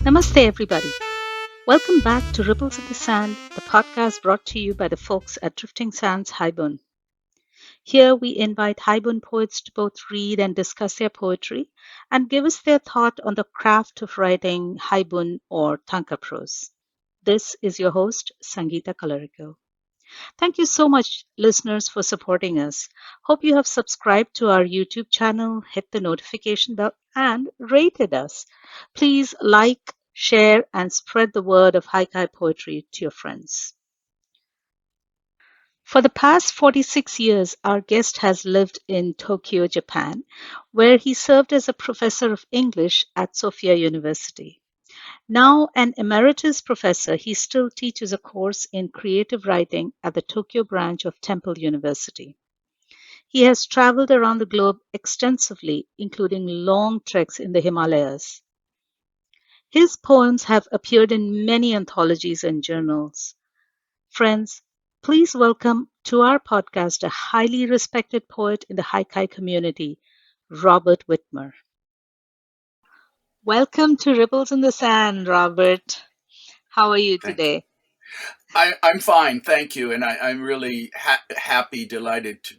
Namaste, everybody. Welcome back to Ripples in the Sand, the podcast brought to you by the folks at Drifting Sands Haibun. Here we invite Haibun poets to both read and discuss their poetry and give us their thought on the craft of writing Haibun or Tanka prose. This is your host, Sangeeta Kalariko. Thank you so much, listeners, for supporting us. Hope you have subscribed to our YouTube channel, hit the notification bell, and rated us. Please like, share, and spread the word of haikai poetry to your friends. For the past 46 years, our guest has lived in Tokyo, Japan, where he served as a professor of English at Sophia University. Now an emeritus professor, he still teaches a course in creative writing at the Tokyo branch of Temple University. He has traveled around the globe extensively, including long treks in the Himalayas. His poems have appeared in many anthologies and journals. Friends, please welcome to our podcast a highly respected poet in the haikai community, Robert Witmer. Welcome to Ripples in the Sand, Robert. How are you Thank you. today? I'm fine, thank you, and I'm really happy, delighted to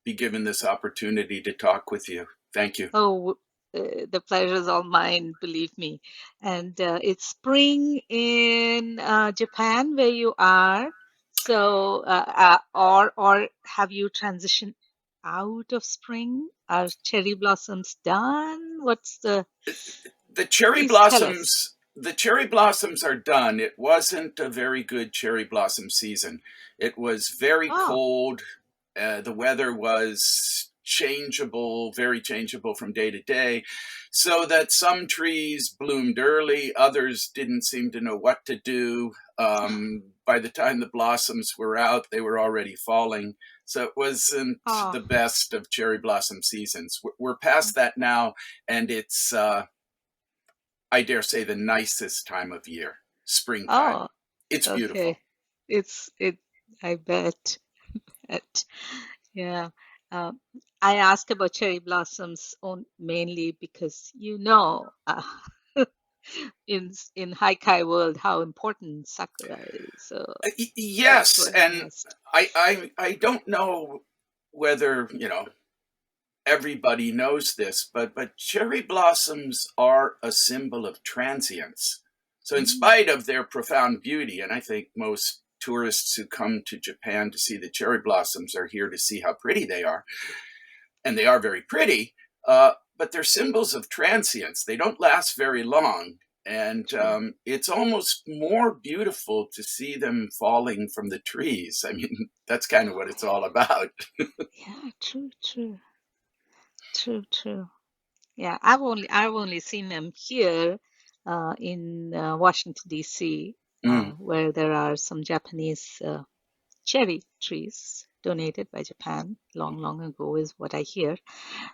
be given this opportunity to talk with you. Thank you. Oh, the pleasure is all mine, believe me. And it's spring in Japan where you are. So, or have you transitioned out of spring? Are cherry blossoms done? What's the? The cherry Please tell us. blossoms, the cherry blossoms are done. It wasn't a very good cherry blossom season. It was very Oh, cold. The weather was changeable, very changeable from day to day, so that some trees bloomed early, others didn't seem to know what to do. By the time the blossoms were out, they were already falling. So it wasn't oh, the best of cherry blossom seasons. We're past that now, and it's, I dare say, the nicest time of year, springtime. oh, It's okay. beautiful. It. I bet. Bet. Yeah. Um, I ask about cherry blossoms mainly because in haikai world how important sakura is. So that's Yes, why I and asked. I don't know whether, everybody knows this, but cherry blossoms are a symbol of transience. So in Mm. spite of their profound beauty, and I think most tourists who come to Japan to see the cherry blossoms are here to see how pretty they are, and they are very pretty, but they're symbols of transience. They don't last very long. And True. it's almost more beautiful to see them falling from the trees. I mean, that's kind of what it's all about. Yeah, true, true, true, true. Yeah, I've only seen them here in Washington D.C., Mm. where there are some Japanese cherry trees donated by Japan long, long ago, is what I hear.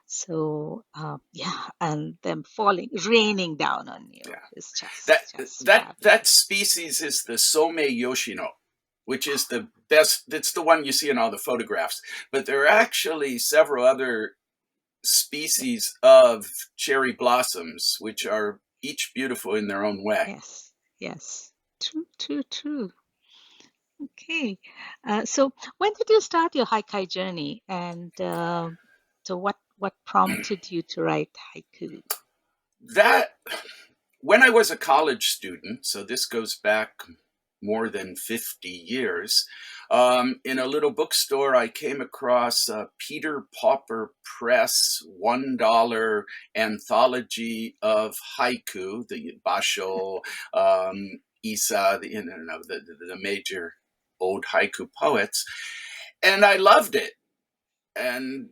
So yeah, and them falling, raining down on you Yeah. is That just that fabulous. species is the Some Yoshino, which is the best. It's the one you see in all the photographs. But there are actually several other species of cherry blossoms, which are each beautiful in their own way. Yes, yes, true, true, true. Okay, so when did you start your haikai journey, and so what prompted you to write haiku? That when I was a college student, so this goes back more than 50 years, in a little bookstore, I came across a Peter Pauper Press $1 anthology of haiku, the Basho, Isa, the major old haiku poets, and I loved it. And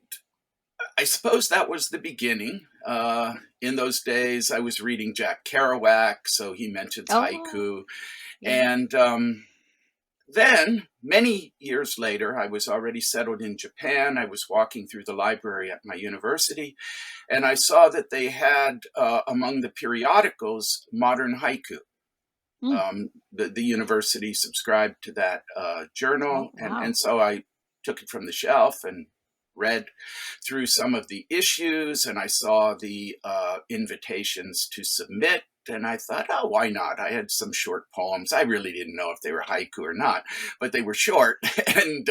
I suppose that was the beginning. In those days, I was reading Jack Kerouac, so he mentions Oh, haiku. yeah. And then, many years later, I was already settled in Japan. I was walking through the library at my university, and I saw that they had, among the periodicals, modern haiku. Mm. The university subscribed to that Oh, journal, wow. and so I took it from the shelf and read through some of the issues, and I saw the invitations to submit, and I thought, oh, why not? I had some short poems. I really didn't know if they were haiku or not, but they were short and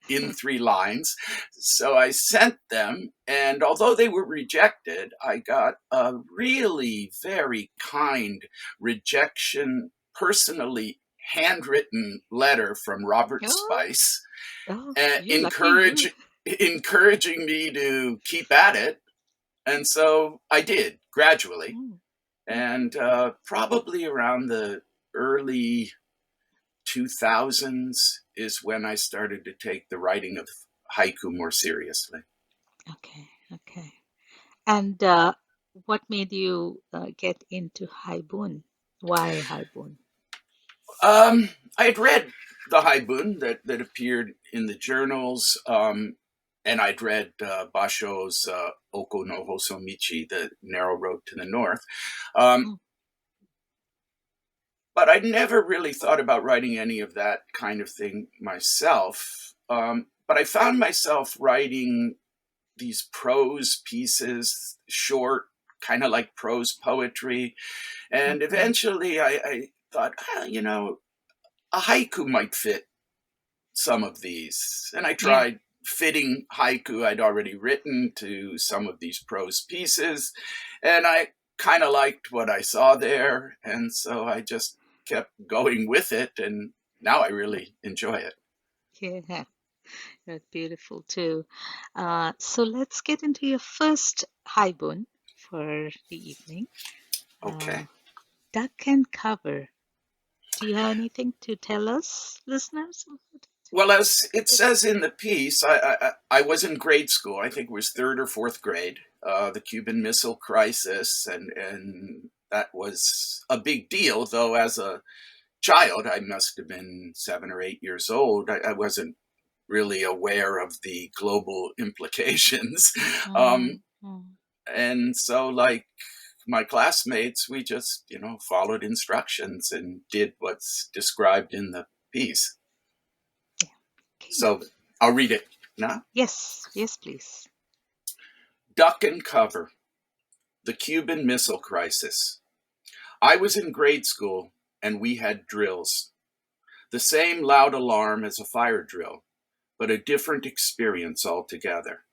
in 3 lines. So I sent them, and although they were rejected, I got a really very kind rejection, personally handwritten letter from Robert Oh, Spice, oh, and you lucky you. encouraging me to keep at it. And so I did gradually. Mm, mm. And probably around the early 2000s is when I started to take the writing of haiku more seriously. Okay, okay. And what made you get into haibun? Why haibun? I had read the haibun that appeared in the journals, and I'd read Basho's Oko no Hosomichi, the narrow road to the north. Um, Mm, but I never really thought about writing any of that kind of thing myself. But I found myself writing these prose pieces, short, kind of like prose poetry. And mhm. eventually I thought, a haiku might fit some of these. And I Yeah, tried fitting haiku I'd already written to some of these prose pieces. And I kind of liked what I saw there. And so I just kept going with it. And now I really enjoy it. yeah, that's beautiful too. So let's get into your first haibun for the evening. Uh, Okay. Duck and cover. Do you have anything to tell us, listeners? Well, as it says in the piece, I was in grade school. I think it was third or fourth grade. The Cuban Missile Crisis, and that was a big deal. Though as a child, I must have been 7 or 8 years old. I wasn't really aware of the global implications, um, Mm, mm. and so like my classmates, we just followed instructions and did what's described in the piece. Yeah. Okay. So I'll read it now. Yes, yes, please. Duck and cover. The Cuban Missile Crisis. I was in grade school and we had drills. The same loud alarm as a fire drill, but a different experience altogether.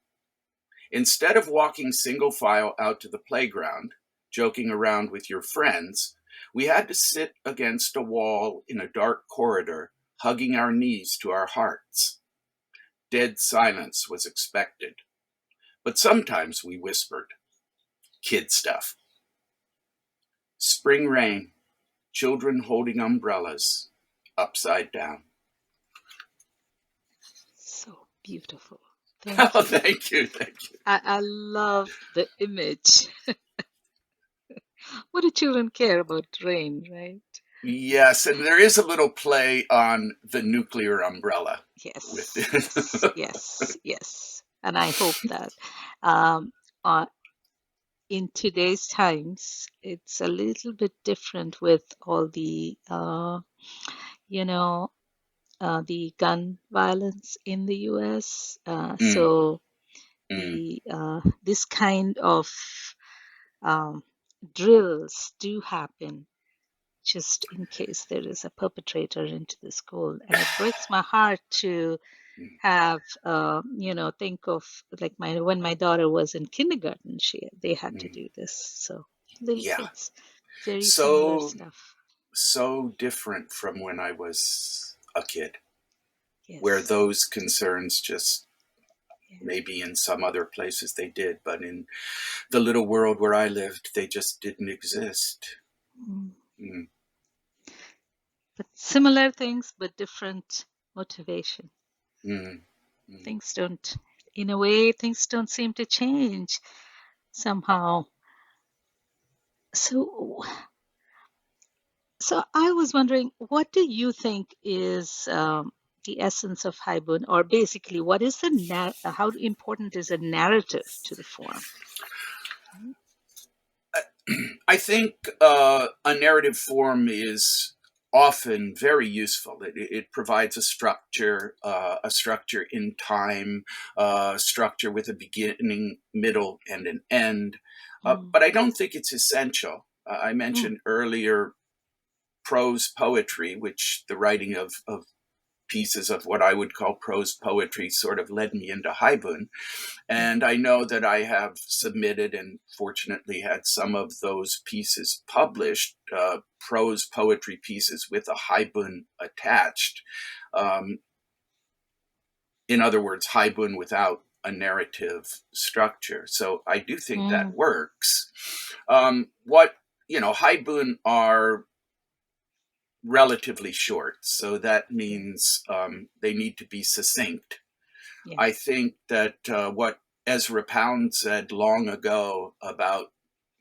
Instead of walking single file out to the playground, joking around with your friends, we had to sit against a wall in a dark corridor, hugging our knees to our hearts. Dead silence was expected, but sometimes we whispered. Kid stuff. Spring rain, children holding umbrellas, upside down. So beautiful. Oh, Thank you. thank you, thank you. I love the image. What do children care about rain, right? Yes, and there is a little play on the nuclear umbrella with Yes, it. yes, yes, yes. And I hope that um, uh, in today's times, it's a little bit different with all the, you know, the gun violence in the US. Mm, So mm, the this kind of um, drills do happen just in case there is a perpetrator into the school, and it breaks my heart to mm. have think of like my when my daughter was in kindergarten, they had to Mm. do this. So little Yeah, kids, very similar so stuff. so different from when I was a kid, where Yes, those concerns just yeah. maybe in some other places they did, but in the little world where I lived, they just didn't exist. Mm. Mm, But similar things, but different motivation. mm, mm. Things don't, in a way, things don't seem to change somehow. So, so I was wondering, what do you think is the essence of haibun, or basically, what is the how important is a narrative to the form? I think a narrative form is often very useful. It provides a structure in time, a structure with a beginning, middle, and an end. Mm, But I don't think it's essential. I Mm, mentioned earlier prose poetry, which the writing of pieces of what I would call prose poetry sort of led me into haibun. mm, And I know that I have submitted and fortunately had some of those pieces published, prose poetry pieces with a haibun attached. Um, in other words, haibun without a narrative structure. So I do think that mm, works. Haibun are relatively short, so that yeah, means they need to be succinct. yeah, I think that what Ezra Pound said long ago about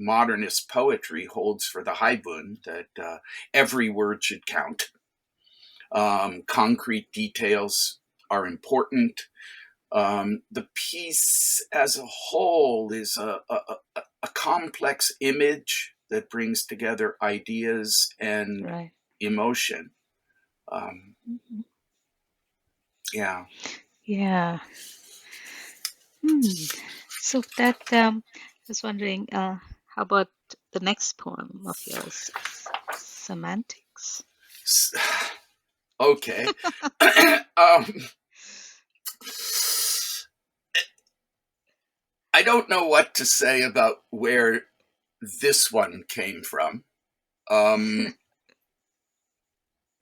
modernist poetry holds for the haibun, that every word should count. Concrete details are important. The piece as a whole is a complex image that brings together ideas and right. emotion. Um, Mhm. yeah. Yeah. Hmm. So that I was wondering, how about the next poem of yours, Semantics? Okay. um, I don't know what to say about where this one came from. Um,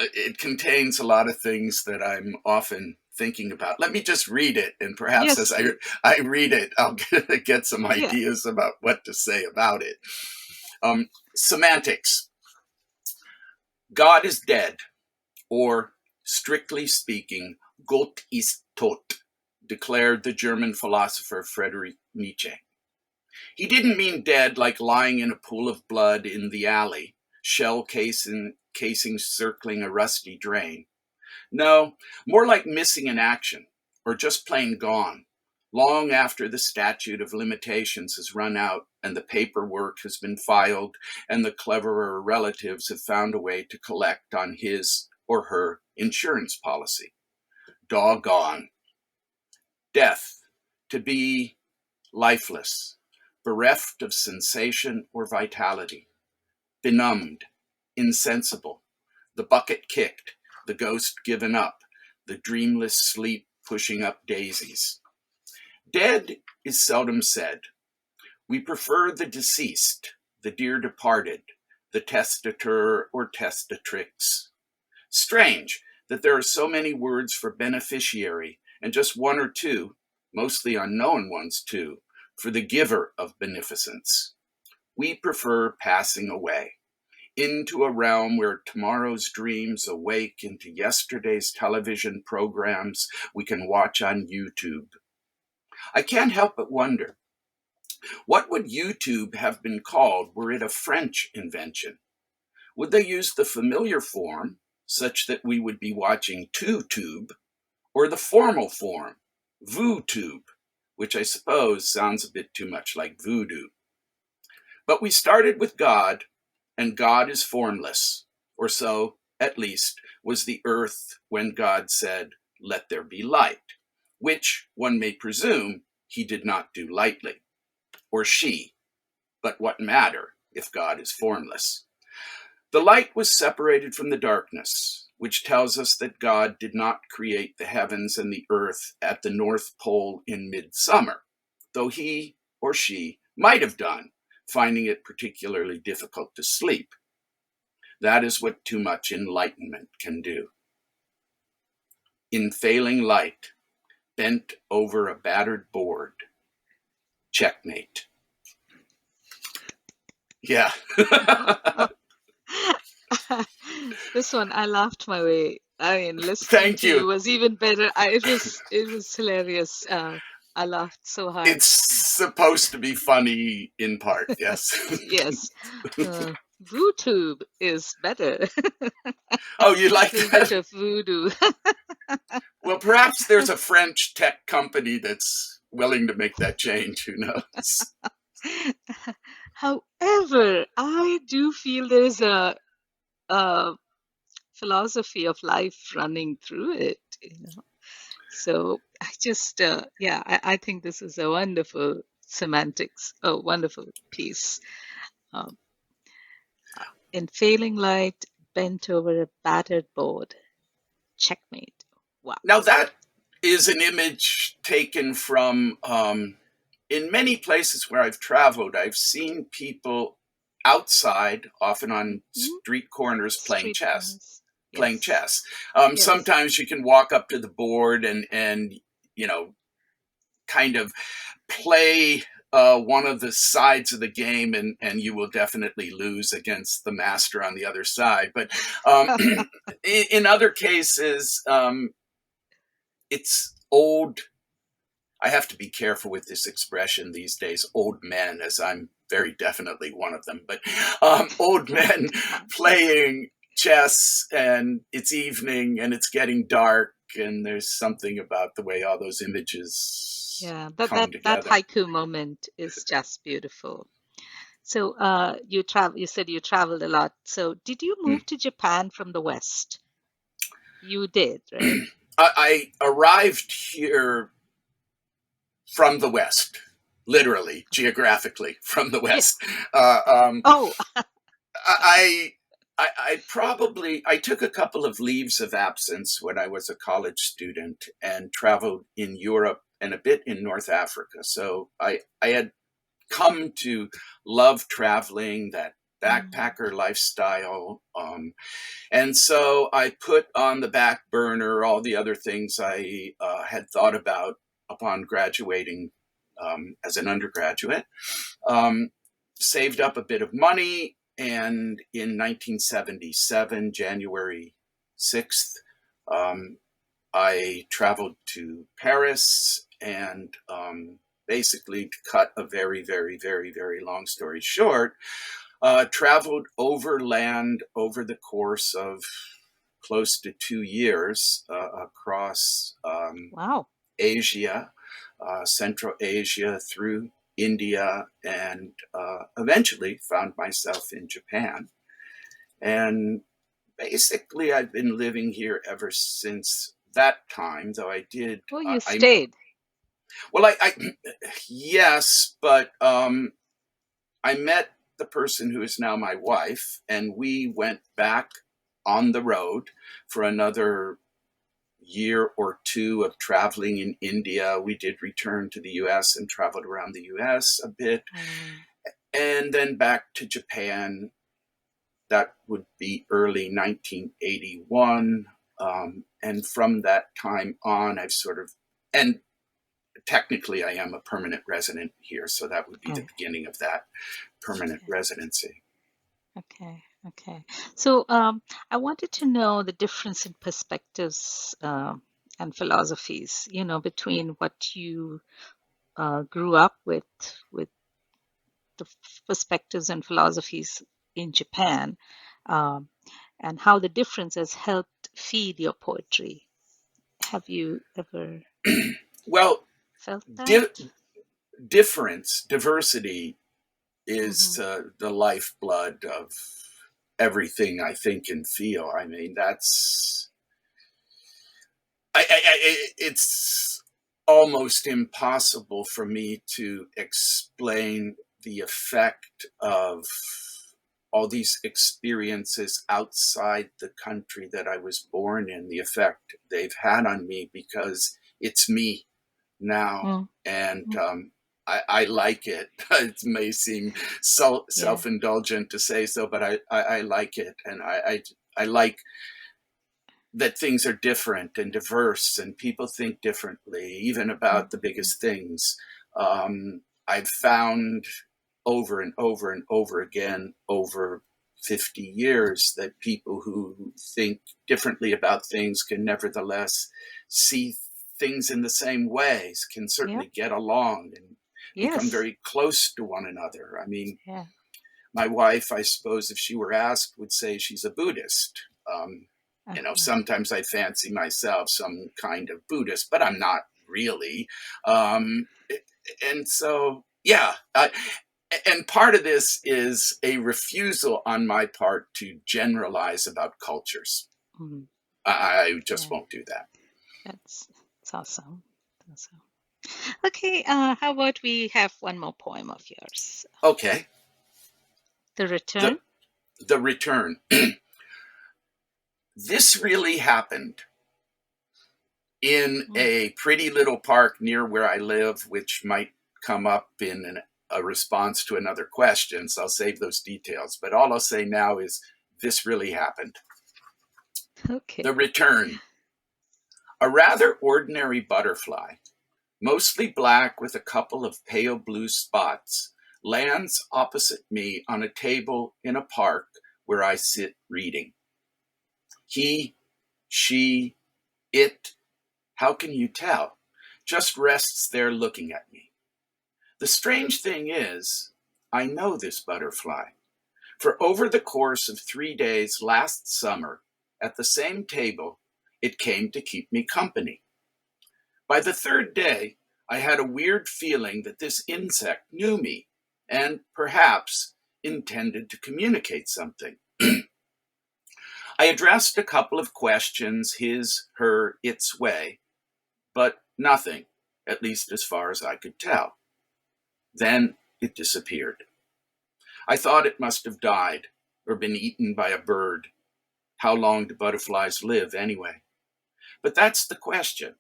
it contains a lot of things that I'm often thinking about. Let me just read it, and perhaps Yes, as please. I read it, I'll get some Yeah. ideas about what to say about it. Semantics. God is dead, or strictly speaking, Gott ist tot, declared the German philosopher Friedrich Nietzsche. He didn't mean dead like lying in a pool of blood in the alley, casings circling a rusty drain. No, more like missing in action, or just plain gone, long after the statute of limitations has run out and the paperwork has been filed and the cleverer relatives have found a way to collect on his or her insurance policy. Doggone. Death. To be lifeless, bereft of sensation or vitality, benumbed, insensible, the bucket kicked, the ghost given up, the dreamless sleep pushing up daisies. Dead is seldom said. We prefer the deceased, the dear departed, the testator or testatrix. Strange that there are so many words for beneficiary and just one or two, mostly unknown ones too, for the giver of beneficence. We prefer passing away into a realm where tomorrow's dreams awake into yesterday's television programs we can watch on YouTube. I can't help but wonder, what would YouTube have been called were it a French invention? Would they use the familiar form, such that we would be watching TuTube, or the formal form, VooTube, which I suppose sounds a bit too much like voodoo? But we started with God, and God is formless, or so, at least, was the earth when God said, "Let there be light," which, one may presume, he did not do lightly, or she, but what matter if God is formless? The light was separated from the darkness, which tells us that God did not create the heavens and the earth at the North Pole in midsummer, though he or she might have done, finding it particularly difficult to sleep. That is what too much enlightenment can do. In failing light, bent over a battered board, checkmate. Yeah. This one, I laughed my way. I mean, listening Thank to you you. was even better. It was hilarious. I laughed so hard. It's supposed to be funny in part, yes. Yes, VooTube is better. Oh, you like Little bit that? of voodoo. Well, perhaps there's a French tech company that's willing to make that change. Who knows? However, I do feel there's a philosophy of life running through it. So I just, yeah, I think this is a wonderful semantics, a wonderful piece. Um, in failing light, bent over a battered board. Checkmate. Wow. Now that is an image taken from, in many places where I've traveled, I've seen people outside, often on Mhm. street corners, playing Street chess. corners. Playing Yes. chess. Yes. Sometimes you can walk up to the board and you know kind of play one of the sides of the game, and you will definitely lose against the master on the other side. But in other cases, it's old. I have to be careful with this expression these days, old men, as I'm very definitely one of them, but old men Don't mind. playing chess, and it's evening and it's getting dark, and there's something about the way all those images Yeah, come that together. haiku moment is just beautiful. So, you said you traveled a lot. So, did you Mm. move to Japan from the West? You did, right? I arrived here from the West, literally, geographically from the Yeah. West. Uh, um, Oh, I, I probably I took a couple of leaves of absence when I was a college student and traveled in Europe and a bit in North Africa. So I had come to love traveling, that mm, backpacker lifestyle. And so I put on the back burner all the other things I had thought about upon graduating as an undergraduate. Um, Saved up a bit of money, and in 1977, January 6th, um, I traveled to Paris, and basically, to cut a very, very, very, very long story short, traveled overland over the course of close to 2 years across wow. Asia, Central Asia, through India, and eventually found myself in Japan. And basically, I've been living here ever since that time, though I did. Oh, you I stayed. Well, yes, but I met the person who is now my wife, and we went back on the road for another year or two of traveling in India. We did return to the US and traveled around the US a bit, Mm, and then back to Japan. That would be early 1981. And from that time on, I've sort of, and technically I am a permanent resident here, so that would be the oh, beginning of that permanent okay. residency. Okay. Okay. So, I wanted to know the difference in perspectives and philosophies, between what you grew up with the perspectives and philosophies in Japan, um, and how the difference has helped feed your poetry. Have you ever Well, felt that? di- diversity Hmm. is the lifeblood of everything I think and feel. I mean, it's almost impossible for me to explain the effect of all these experiences outside the country that I was born in, the effect they've had on me, because it's me now. Mm, And mm, I like it. It may seem yeah. self-indulgent to say so, but I like it. And I like that things are different and diverse, and people think differently, even about the Mhm. biggest things. I've found over and over and over again over 50 years that people who think differently about things can nevertheless see things in the same ways, can Yep. certainly get along and become Yes. very close to one another. I mean, Yeah. my wife, I suppose, if she were asked, would say she's a Buddhist. Uh-huh. Sometimes I fancy myself some kind of Buddhist, but I'm not really. Um, and so, yeah. And part of this is a refusal on my part to generalize about cultures. Mhm. I just Yeah. won't do that. That's awesome. Awesome. Okay. How about we have one more poem of yours? Okay. The The Return. The return. This really happened in a pretty little park near where I live, which might come up in a response to another question, so I'll save those details. But all I'll say now is this really happened. Okay. The return. A rather ordinary butterfly, mostly black with a couple of pale blue spots, lands opposite me on a table in a park where I sit reading. He, she, it, how can you tell? Just rests there looking at me. The strange thing is, I know this butterfly. For over the course of 3 days last summer, at the same table, it came to keep me company. By the third day, I had a weird feeling that this insect knew me and perhaps intended to communicate something. I addressed a couple of questions his, her, its way, but nothing, at least as far as I could tell. Then it disappeared. I thought it must have died or been eaten by a bird. How long do butterflies live anyway? But that's the question,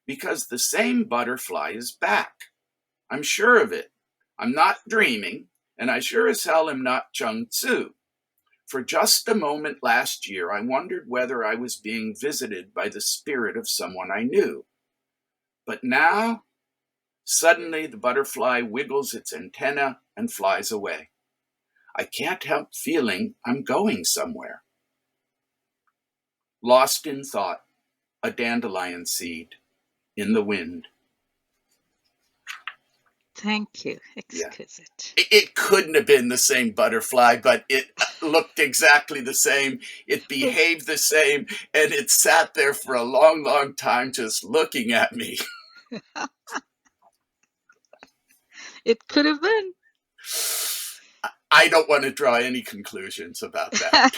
because the same butterfly is back. I'm sure of it. I'm not dreaming, and I sure as hell am not Chung Tzu. For just a moment last year, I wondered whether I was being visited by the spirit of someone I knew. But now, suddenly the butterfly wiggles its antenna and flies away. I can't help feeling I'm going somewhere. Lost in thought, a dandelion seed in the wind. Thank you. Yeah. Exquisite. It couldn't have been the same butterfly, but it looked exactly the same. It behaved the same, and it sat there for a long, long time just looking at me. It could have been. I don't want to draw any conclusions about that.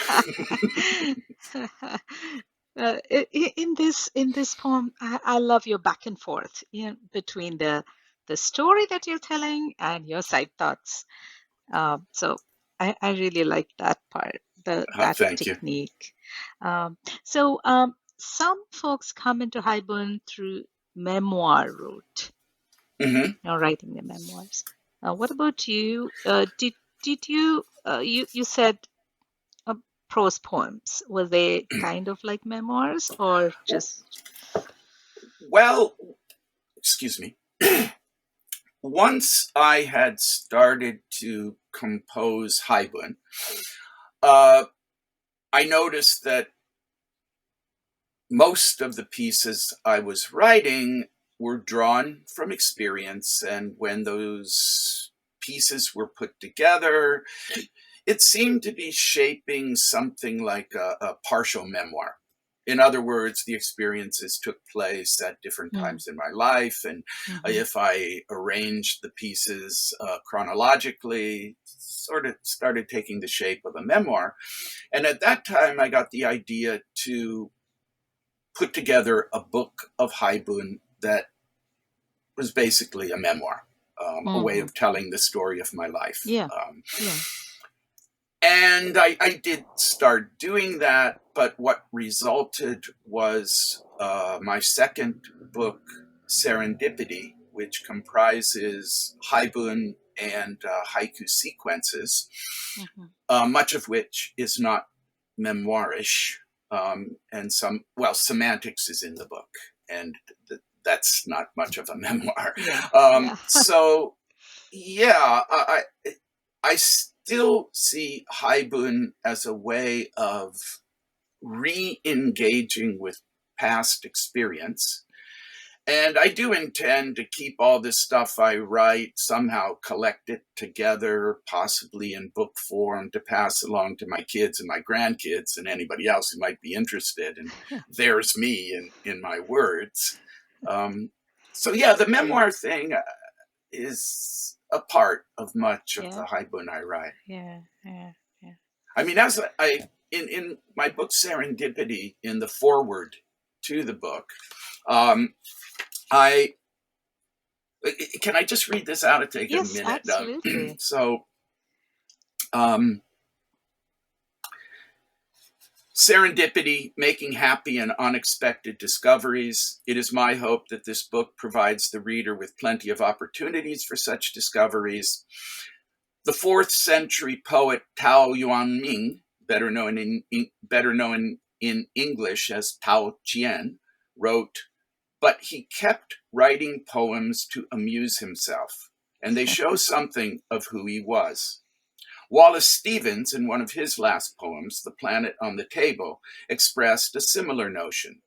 In this poem, I love your back and forth, between the story that you're telling and your side thoughts. So I really like that part, that Thank you. technique. So some folks come into Haibun through memoir route, writing their memoirs. What about you? Did you you said prose poems? Were they kind of like memoirs or just? Well, excuse me. Once I had started to compose Haibun, I noticed that most of the pieces I was writing were drawn from experience, and when those pieces were put together, it seemed to be shaping something like a partial memoir. In other words, the experiences took place at different times in my life, and if I arranged the pieces chronologically, sort of started taking the shape of a memoir. And at that time, I got the idea to put together a book of Haibun that was basically a memoir, a way of telling the story of my life. Yeah. And I did start doing that, but what resulted was my second book, Serendipity, which comprises Haibun and haiku sequences, much of which is not memoirish. And semantics is in the book, and that's not much of a memoir. So, yeah, I still see Haibun as a way of re-engaging with past experience. And I do intend to keep all this stuff I write, somehow collect it together, possibly in book form, to pass along to my kids and my grandkids and anybody else who might be interested. And there's me in my words. So yeah, the memoir thing is a part of much of the Haibun I write. I mean, as in my book Serendipity, in the foreword to the book, can I just read this out? It'll take a minute. Absolutely. So, Serendipity, making happy and unexpected discoveries. It is my hope that this book provides the reader with plenty of opportunities for such discoveries. The 4th century poet Tao Yuanming, better known in English as Tao Chien, wrote, "But he kept writing poems to amuse himself, and they show something of who he was." Wallace Stevens, in one of his last poems, The Planet on the Table, expressed a similar notion.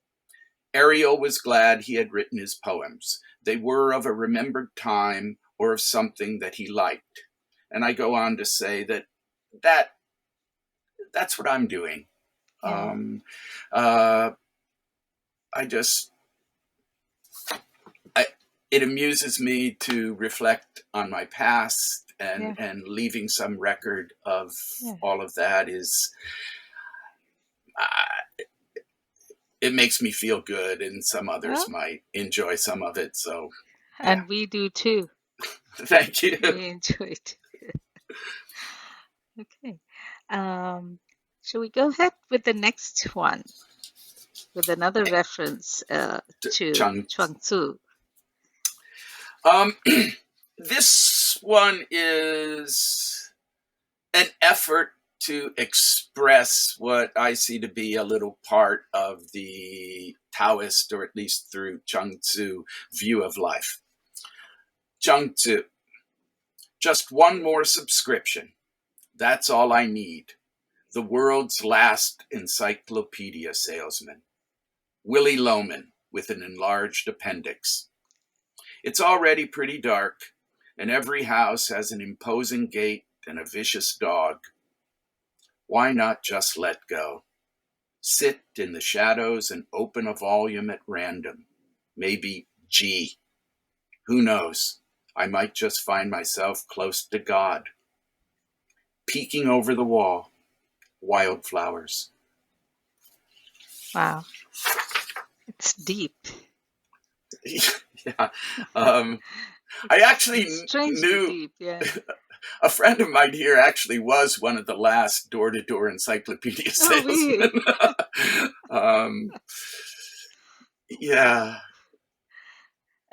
Ariel was glad he had written his poems. They were of a remembered time or of something that he liked. And I go on to say that's what I'm doing. Yeah. I just, it amuses me to reflect on my past, and leaving some record of all of that is, it makes me feel good, and some others might enjoy some of it. So, and we do too. Thank you. We enjoy it. Okay. Shall we go ahead with the next one with another reference to Chuang Tzu? This one is an effort to express what I see to be a little part of the Taoist, or at least through Chuang Tzu, view of life. Chuang Tzu: "Just one more subscription. That's all I need. The world's last encyclopedia salesman. Willie Loman with an enlarged appendix. It's already pretty dark, and every house has an imposing gate and a vicious dog. Why not just let go? Sit in the shadows and open a volume at random. Maybe G. Who knows? I might just find myself close to God. Peeking over the wall. Wildflowers." Wow. It's deep. Yeah. I actually knew deep, yeah. a friend of mine here actually was one of the last door-to-door encyclopedia salesmen. Yeah.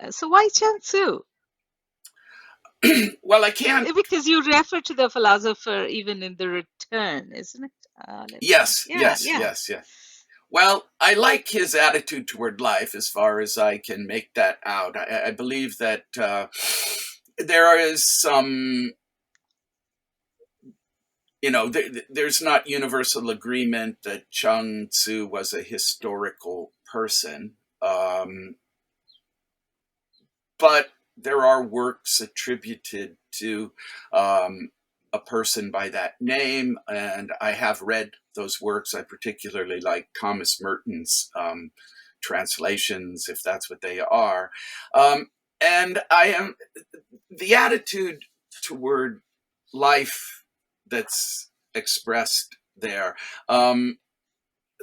So why Chuang Tzu? Well, I can't. Because you refer to the philosopher even in the return, isn't it? Yes. Well, I like his attitude toward life, as far as I can make that out. I believe that there is some, there's not universal agreement that Chuang Tzu was a historical person, but there are works attributed to a person by that name, and I have read those works. I particularly like Thomas Merton's translations, if that's what they are. And the attitude toward life that's expressed there,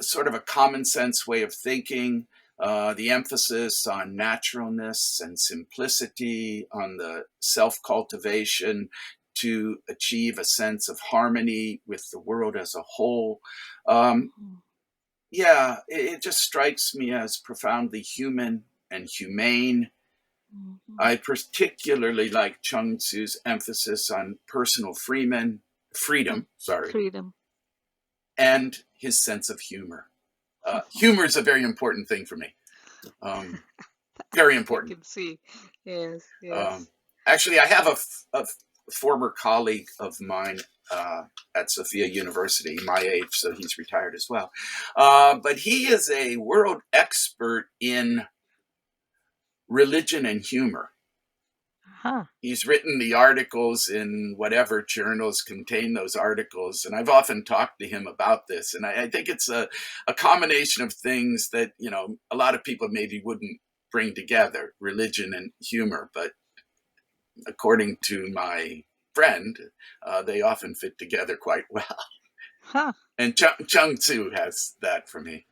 sort of a common sense way of thinking, the emphasis on naturalness and simplicity, on the self-cultivation to achieve a sense of harmony with the world as a whole. Yeah, it just strikes me as profoundly human and humane. I particularly like Chuang Tzu's emphasis on personal freedom, and his sense of humor. Humor is a very important thing for me. Very important. I can see. Yes. Actually, I have a former colleague of mine at Sophia University, my age, so he's retired as well. But he is a world expert in religion and humor. He's written the articles in whatever journals contain those articles, and I've often talked to him about this. And I think it's a combination of things that, a lot of people maybe wouldn't bring together, religion and humor. But according to my friend, they often fit together quite well. And Chuang Tzu has that for me.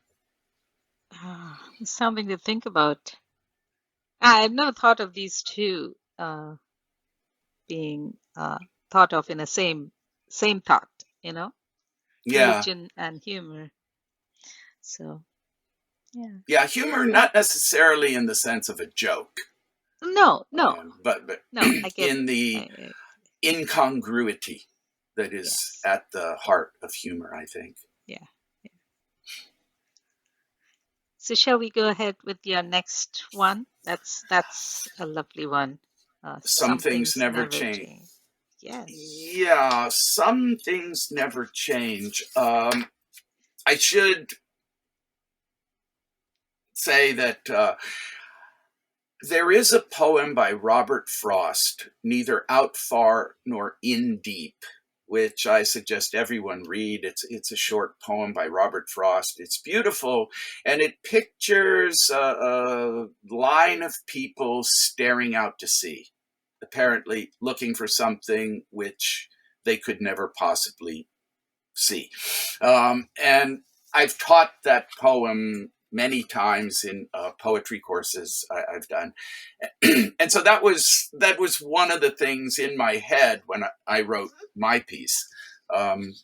Something to think about. I've never thought of these two being thought of in a same thought, Yeah. religion and humor. So, yeah. Yeah, humor not necessarily in the sense of a joke, No, no, but no. I get in it. the incongruity that is Yes. at the heart of humor, I think. Yeah. Yeah. So shall we go ahead with your next one? That's a lovely one. Some Some things things never never change. change. Yes. Yeah, some things never change. I should say that there is a poem by Robert Frost, Neither Out Far Nor In Deep, which I suggest everyone read. It's a short poem by Robert Frost. It's beautiful, and it pictures a line of people staring out to sea, apparently looking for something which they could never possibly see. And I've taught that poem many times in poetry courses I've done, and so that was one of the things in my head when I wrote my piece. Um,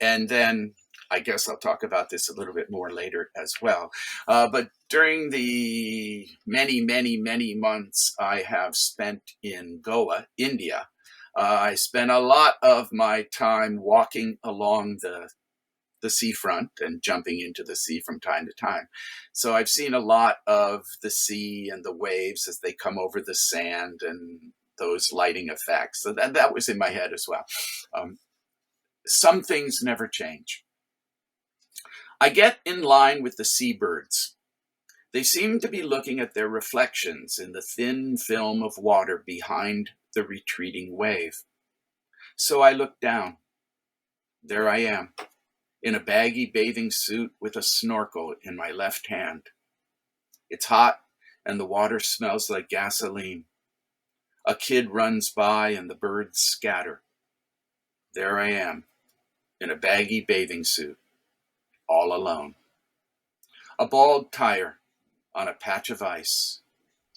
and then I guess I'll talk about this a little bit more later as well. But during the many, many, many months I have spent in Goa, India, I spent a lot of my time walking along the seafront and jumping into the sea from time to time. So I've seen a lot of the sea and the waves as they come over the sand and those lighting effects. So that was in my head as well. Some things never change. I get in line with the seabirds. They seem to be looking at their reflections in the thin film of water behind the retreating wave. So I look down. There I am, in a baggy bathing suit with a snorkel in my left hand. It's hot and the water smells like gasoline. A kid runs by and the birds scatter. There I am, in a baggy bathing suit, all alone. A bald tire on a patch of ice.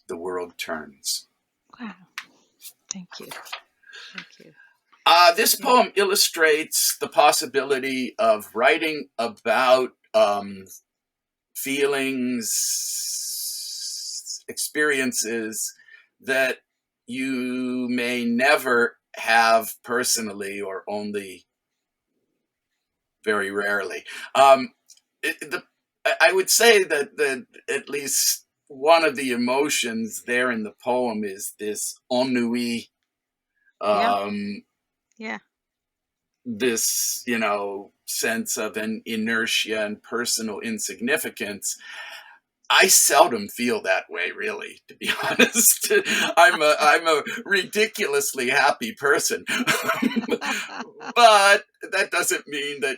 The world turns. Wow. Thank you. Thank you. This Yeah. poem illustrates the possibility of writing about feelings, experiences that you may never have personally or only very rarely. I would say that at least one of the emotions there in the poem is this ennui, Yeah. um, Yeah. this, sense of an inertia and personal insignificance. I seldom feel that way, really, to be honest. I'm a ridiculously happy person, but that doesn't mean that.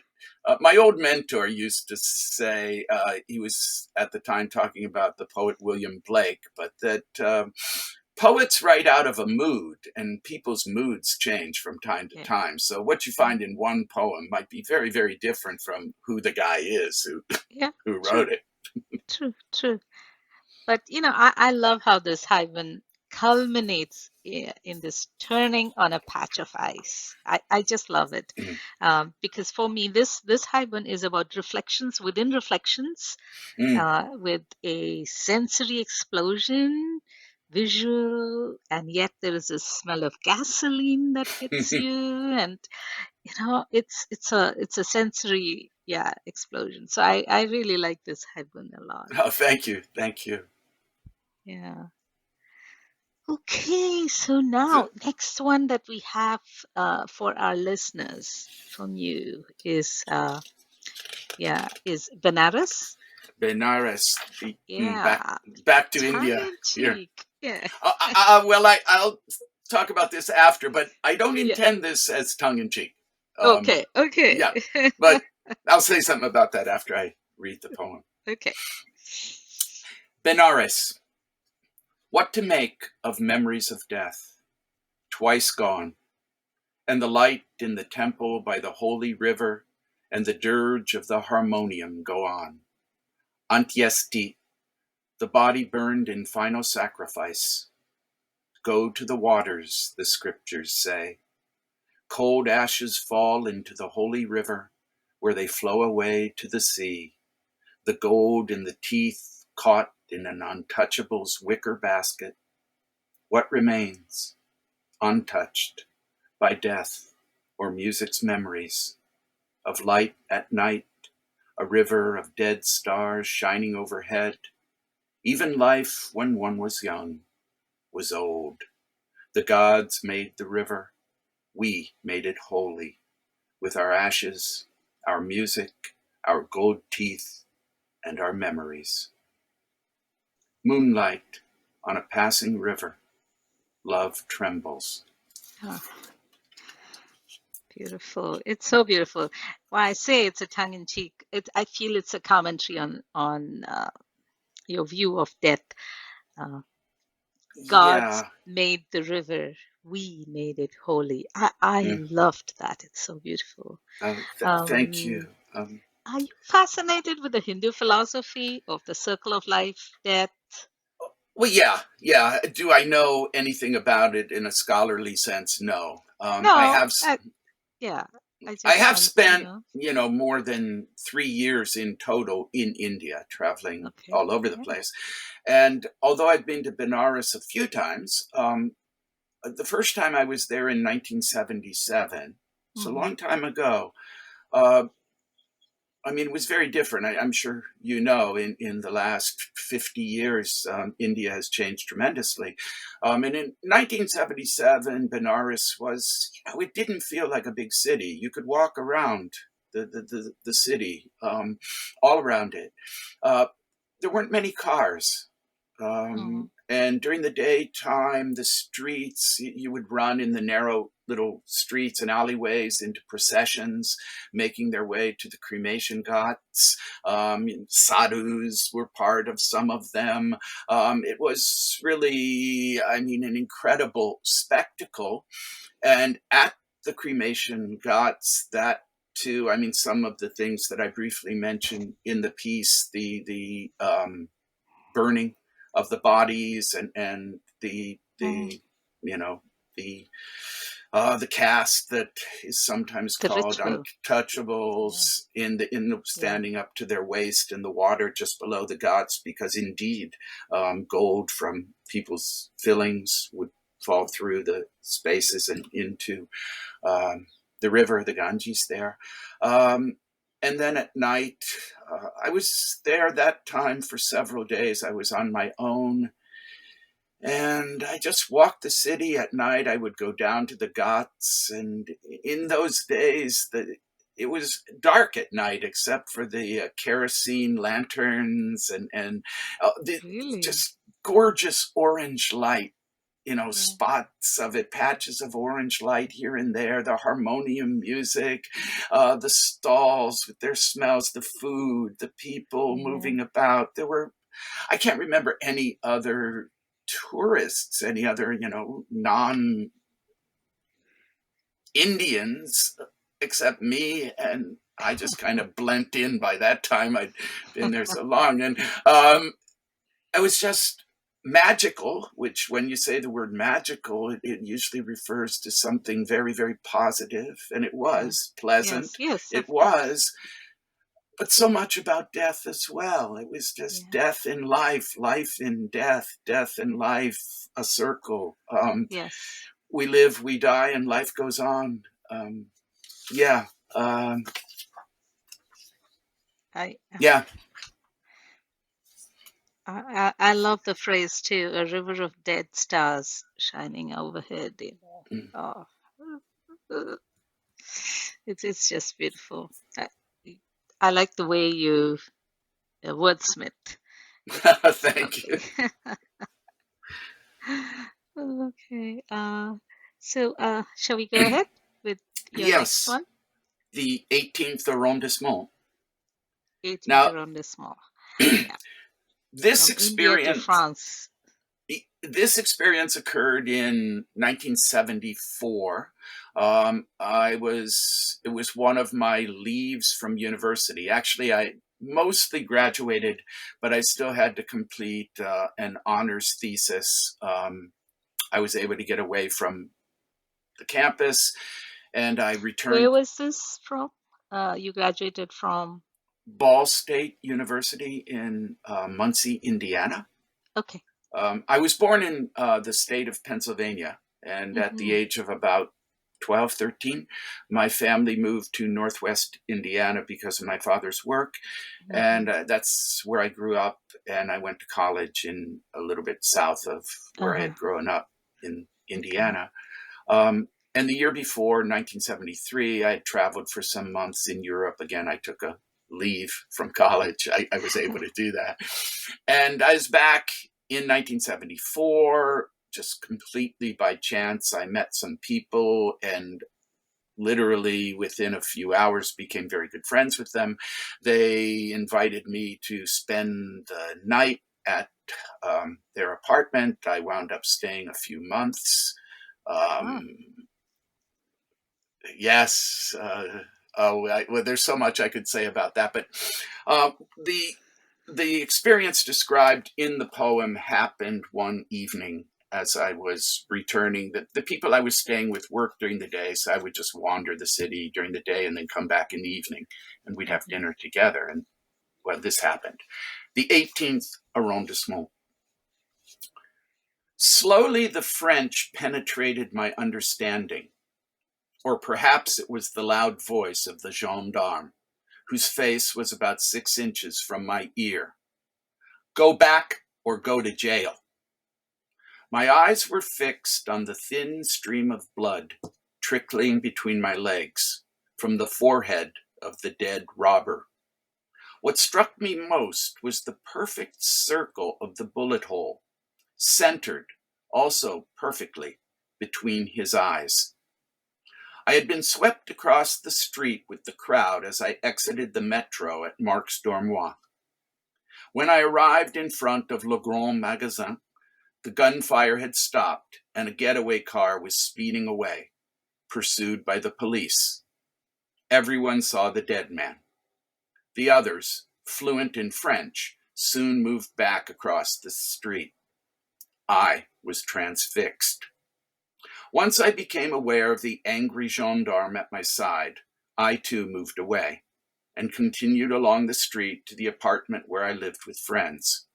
My old mentor used to say, he was at the time talking about the poet William Blake, but that poets write out of a mood, and people's moods change from time to Yeah. time. So what you find in one poem might be very, very different from who the guy is Yeah. who True. wrote it. True. True. But I love how this hymen culminates in this turning on a patch of ice. I just love it, because for me this hymen is about reflections within reflections, Mm. with a sensory explosion, visual, and yet there is a smell of gasoline that hits you, and it's a sensory, yeah, explosion. So I really like this hymen a lot. Oh, thank you. Thank you. Yeah. Okay, so So, now next one that we have for our listeners from you is Benares. Benares, back Yeah, back to tongue India in here. cheek. Yeah, Well, I'll talk about this after, but I don't yeah. intend this as tongue in cheek. Okay, okay, Yeah, but I'll say something about that after I read the poem. okay. Benares, what to make of memories of death, twice gone, and the light in the temple by the holy river, and the dirge of the harmonium go on. Antyesti, the body burned in final sacrifice. Go to the waters, the scriptures say. Cold ashes fall into the holy river, where they flow away to the sea. the gold in the teeth caught in an untouchable's wicker basket. What remains, untouched by death or music's memories, of light at night, a river of dead stars shining overhead. Even life, when one was young, was old. The gods made the river. We made it holy with our ashes, our music, our gold teeth, and our memories. Moonlight on a passing river. Love trembles. Oh, beautiful. It's so beautiful. Well, I say it's a tongue-in-cheek. I feel it's a commentary on your view of death. Uh, Gods Yeah. made the river. We made it holy. I Mm. loved that. It's so beautiful. Thank you. Um, are you fascinated with the Hindu philosophy of the circle of life, death? Well, yeah, yeah. Do I know anything about it in a scholarly sense? No. No, yeah. I I just have want to spent, know. more than 3 years in total in India, traveling Okay. all over the Yeah. place. And although I've been to Benares a few times, the first time I was there in 1977, it's a Hmm. long time ago. Uh, I mean, it was very different. I'm sure you know, in the last 50 years, India has changed tremendously. And in 1977, Benares was, it didn't feel like a big city. You could walk around the city, all around it. Uh, there weren't many cars. Hmm. And during the daytime, the streets, you would run in the narrow little streets and alleyways into processions, making their way to the cremation ghats. Sadhus were part of some of them. It was really, I mean, an incredible spectacle. And at the cremation ghats, that too, I mean, some of the things that I briefly mentioned in the piece, the burning of the bodies and Hmm. you know the the cast that is sometimes The called ritual. Yeah. untouchables in the Yeah. standing up to their waist in the water just below the ghats, because indeed gold from people's fillings would fall through the spaces and into the river, the Ganges there. Um, and then at night, I was there that time for several days. I was on my own, and I just walked the city at night. I would go down to the Ghats, and in those days, it was dark at night except for the kerosene lanterns and the Really? just gorgeous orange light, Yeah. spots of it, patches of orange light here and there, the harmonium music, the stalls with their smells, the food, the people Yeah. moving about. I can't remember any other tourists, any other, non Indians except me. And I just kind of blent in by that time. I'd been there so long. And it was just magical, which when you say the word magical, it usually refers to something very, very positive. And it Yeah. was Yes. pleasant. Yes. It Of course. was, but so much about death as well. It was just Yeah. death in life, life in death, death in life, a circle. Yes. We live, we die, and life goes on. Yeah. Um, I yeah. I love the phrase too, a river of dead stars shining overhead, you know. Mm. Oh, it's just beautiful. I, I like the way you wordsmith. It's Thank you. lovely. Okay. So shall we go ahead with your next Yes. one? The 18th arrondissement. 18th Now, arrondissement. Yeah, this from India to experience France. this experience occurred in 1974. It was one of my leaves from university. Actually, I mostly graduated, but I still had to complete an honors thesis. I was able to get away from the campus, and I Where returned. was this from? You graduated from? Ball State University in Muncie, Indiana. Okay. I was born in the state of Pennsylvania, and at the Mm-hmm. age of about 12, 13, my family moved to Northwest Indiana because of my father's work. And Mm-hmm. that's where I grew up. And I went to college in a little bit south of where I Uh-huh. had grown up in Okay. Indiana. And the year before, 1973, I had traveled for some months in Europe. Again, I took a leave from college. I was able to do that. And I was back in 1974, just completely by chance. I met some people and literally within a few hours became very good friends with them. They invited me to spend the night at their apartment. I wound up staying a few months. Wow. Um, yes. Well, there's so much I could say about that, but uh, the the experience described in the poem happened one evening as I was returning. The people I was staying with worked during the day, so I would just wander the city during the day and then come back in the evening, and we'd have Mm-hmm. dinner together. And well, this happened. The 18th arrondissement. Slowly, the French penetrated my understanding. Or perhaps it was the loud voice of the gendarme, whose face was about 6 inches from my ear. Go back or go to jail. My eyes were fixed on the thin stream of blood trickling between my legs from the forehead of the dead robber. What struck me most was the perfect circle of the bullet hole, centered also perfectly between his eyes. I had been swept across the street with the crowd as I exited the metro at Marx Dormois. When I arrived in front of Le Grand Magasin, the gunfire had stopped and a getaway car was speeding away, pursued by the police. Everyone saw the dead man. The others, fluent in French, soon moved back across the street. I was transfixed. Once I became aware of the angry gendarme at my side, I too moved away and continued along the street to the apartment where I lived with friends.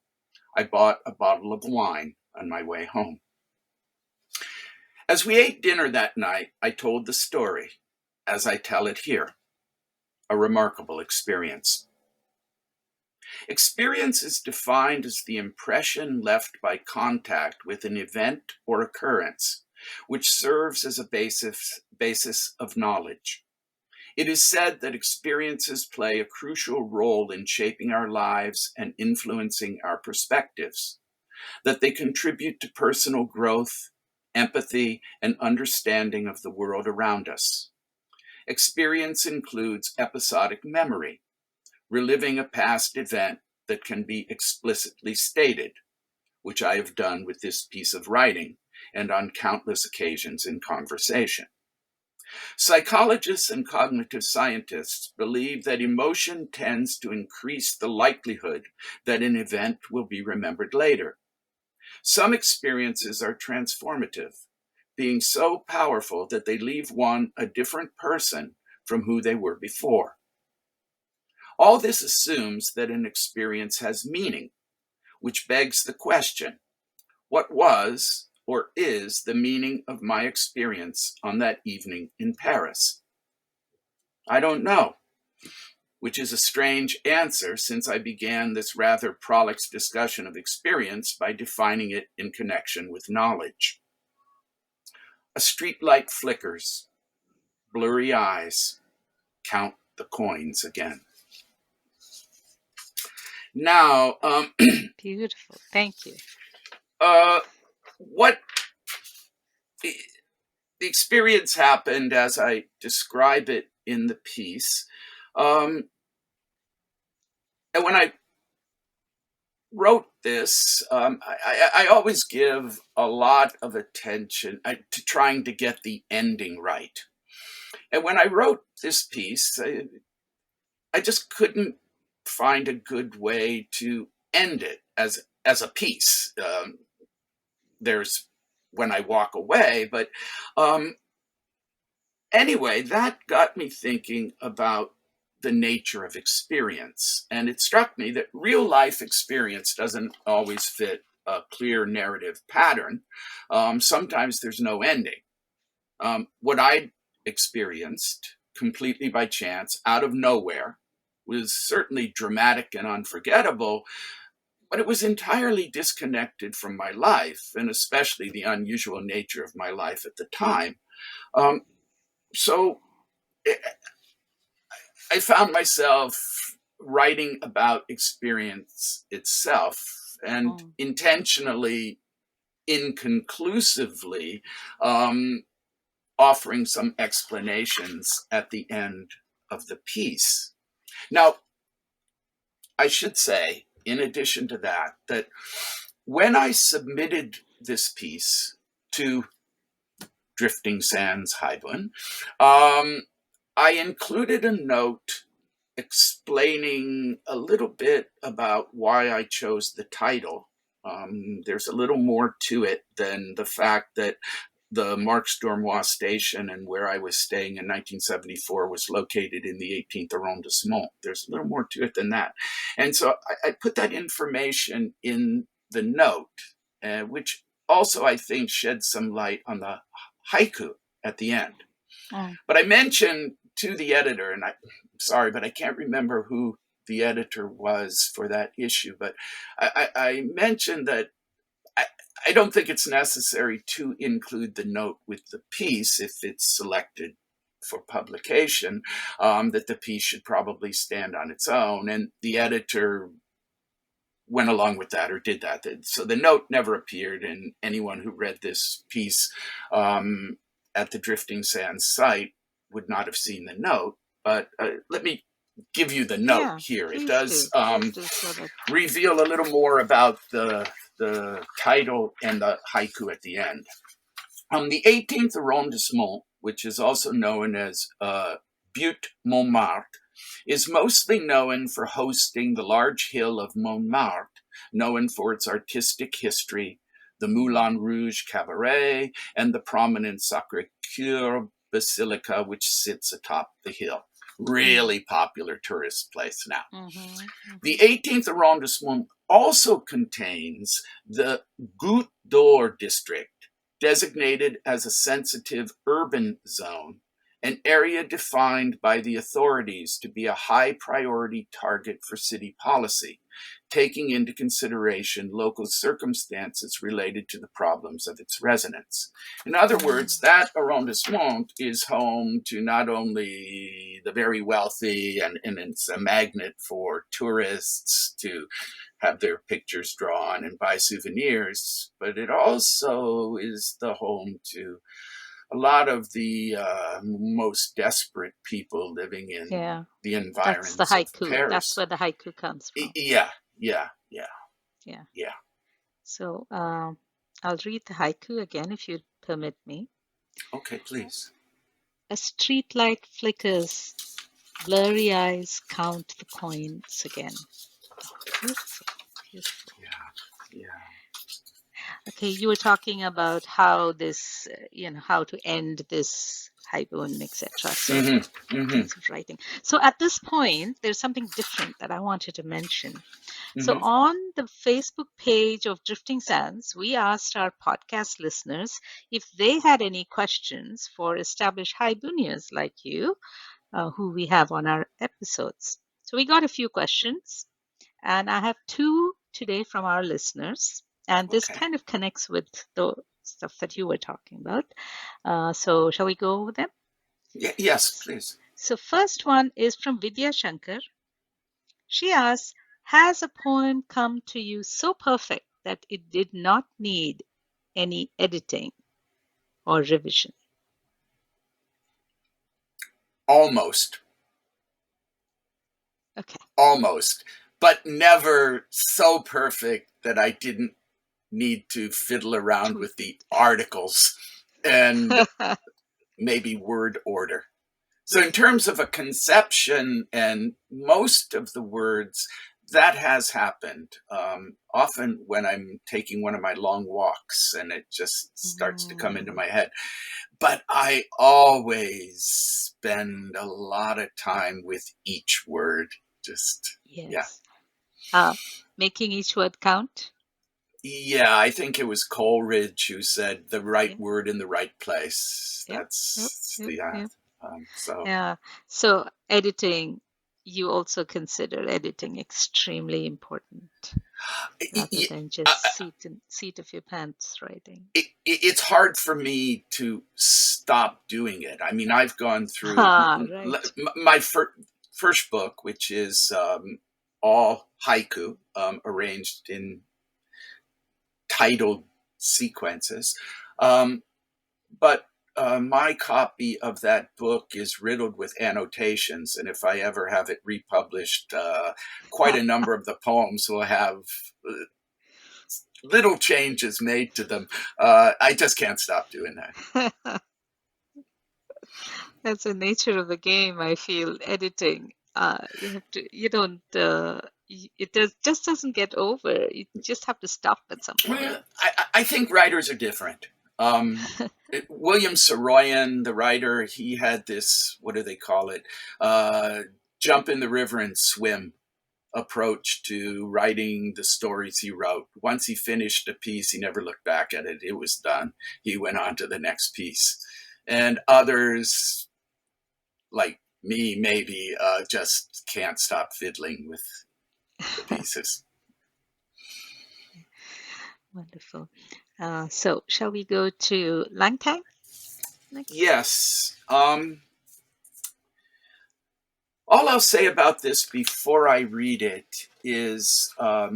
I bought a bottle of wine on my way home. As we ate dinner that night, I told the story, as I tell it here, a remarkable experience. Experience is defined as the impression left by contact with an event or occurrence, which serves as a basis of knowledge. It is said that experiences play a crucial role in shaping our lives and influencing our perspectives, that they contribute to personal growth, empathy, and understanding of the world around us. Experience includes episodic memory, reliving a past event that can be explicitly stated, which I have done with this piece of writing and on countless occasions in conversation. Psychologists and cognitive scientists believe that emotion tends to increase the likelihood that an event will be remembered later. Some experiences are transformative, being so powerful that they leave one a different person from who they were before. All this assumes that an experience has meaning, which begs the question, what was or is the meaning of my experience on that evening in Paris? I don't know, which is a strange answer since I began this rather prolix discussion of experience by defining it in connection with knowledge. A streetlight flickers, blurry eyes count the coins again. Now, Beautiful. Thank you. uh, what the experience happened as I describe it in the piece. Um, and when I wrote this, I always give a lot of attention to trying to get the ending right. And when I wrote this piece, I just couldn't find a good way to end it as a piece. There's when I walk away, but um, anyway, that got me thinking about the nature of experience. And it struck me that real life experience doesn't always fit a clear narrative pattern. Sometimes there's no ending. What I experienced completely by chance, out of nowhere, was certainly dramatic and unforgettable, but it was entirely disconnected from my life, and especially the unusual nature of my life at the time. Um, so I found myself writing about experience itself, and intentionally, inconclusively, offering some explanations at the end of the piece. Now, I should say, in addition to that, that when I submitted this piece to Drifting Sands Haibun, I included a note explaining a little bit about why I chose the title. There's a little more to it than the fact that the Marx Dormois station and where I was staying in 1974 was located in the 18th arrondissement. There's a little more to it than that. And so I put that information in the note, which also I think sheds some light on the haiku at the end. But I mentioned to the editor, and I'm sorry, but I can't remember who the editor was for that issue, but I mentioned that I don't think it's necessary to include the note with the piece if it's selected for publication, that the piece should probably stand on its own. And the editor went along with that, or did that. So the note never appeared, and anyone who read this piece at the Drifting Sands site would not have seen the note. But let me give you the note here. It does reveal a little more about the title and the haiku at the end. The 18th arrondissement, which is also known as Butte Montmartre, is mostly known for hosting the large hill of Montmartre, known for its artistic history, the Moulin Rouge Cabaret, and the prominent Sacré-Cœur Basilica, which sits atop the hill. Really popular tourist place now. The 18th arrondissement also contains the Goutte d'Or district, designated as a sensitive urban zone, an area defined by the authorities to be a high priority target for city policy, taking into consideration local circumstances related to the problems of its residents. In other words, that arrondissement is home to not only the very wealthy, and it's a magnet for tourists to have their pictures drawn and buy souvenirs, but it also is the home to a lot of the most desperate people living in the environs That's the haiku. of Paris. That's where the haiku comes from. Yeah. So I'll read the haiku again, if you permit me. Okay, please. A streetlight flickers, blurry eyes count the coins again. Oh, beautiful, beautiful. Yeah. Okay, you were talking about how this, how to end this haibun, etc. So kinds of writing. So at this point, there's something different that I wanted to mention. So on the Facebook page of Drifting Sands, we asked our podcast listeners if they had any questions for established haibunias like you, who we have on our episodes. So we got a few questions, and I have two today from our listeners. And this kind of connects with the stuff that you were talking about. So shall we go over them? Yes, please. So first one is from Vidya Shankar. She asks, has a poem come to you so perfect that it did not need any editing or revision? Almost. Okay. Almost. But never so perfect that I didn't need to fiddle around with the articles and maybe word order. So in terms of a conception and most of the words, that has happened. Often when I'm taking one of my long walks and it just starts to come into my head. but I always spend a lot of time with each word. Just, yeah. Yes. Making each word count. Yeah, I think it was Coleridge who said the right Yeah. word in the right place. Yep. Yep. That's Yep. the, Yep. so. Yeah. So editing, you also consider editing extremely important rather than just seat of your pants writing. It's hard for me to stop doing it. I mean, I've gone through Ah, right. my first book, which is all haiku, arranged in titled sequences. Um, but my copy of that book is riddled with annotations, and if I ever have it republished, quite a number of the poems will have little changes made to them. I just can't stop doing that. That's the nature of the game, I feel, editing. You have to, you don't, just doesn't get over. You just have to stop at some Well, point. I think writers are different. William Saroyan, the writer, he had this, what do they call it? Jump in the river and swim approach to writing the stories he wrote. Once he finished a piece, he never looked back at it. It was done. He went on to the next piece. And others, like me, maybe, just can't stop fiddling with the pieces. Wonderful. So, shall we go to Langtang next? Yes. All I'll say about this before I read it is I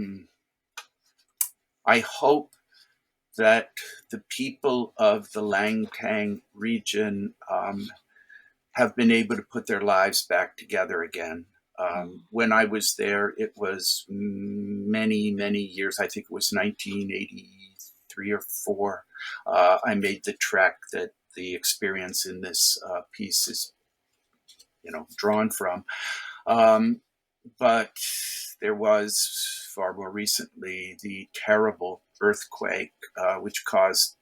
hope that the people of the Langtang region have been able to put their lives back together again. Mm. When I was there, it was many, many years. I think it was 1983 or 4. I made the trek that the experience in this piece is, drawn from. But there was far more recently the terrible earthquake, which caused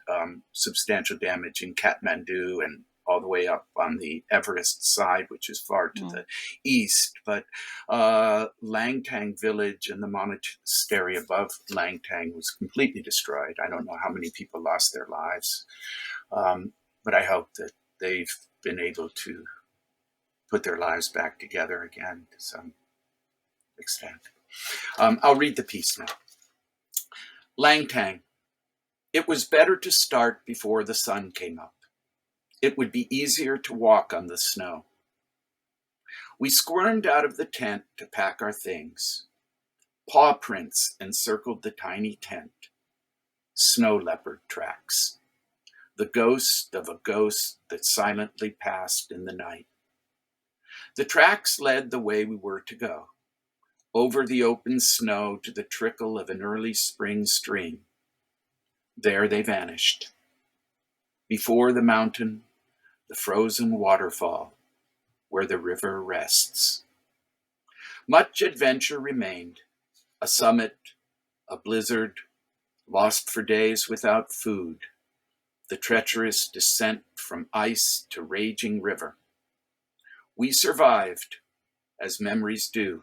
substantial damage in Kathmandu and all the way up on the Everest side, which is far to the east. But Langtang village and the monastery above Langtang was completely destroyed. I don't know how many people lost their lives, but I hope that they've been able to put their lives back together again to some extent. I'll read the piece now. Langtang. It was better to start before the sun came up. It would be easier to walk on the snow. We squirmed out of the tent to pack our things. Paw prints encircled the tiny tent. Snow leopard tracks. The ghost of a ghost that silently passed in the night. The tracks led the way we were to go. Over the open snow to the trickle of an early spring stream. There they vanished. Before the mountain, the frozen waterfall, where the river rests. Much adventure remained. A summit, a blizzard, lost for days without food, the treacherous descent from ice to raging river. We survived, as memories do,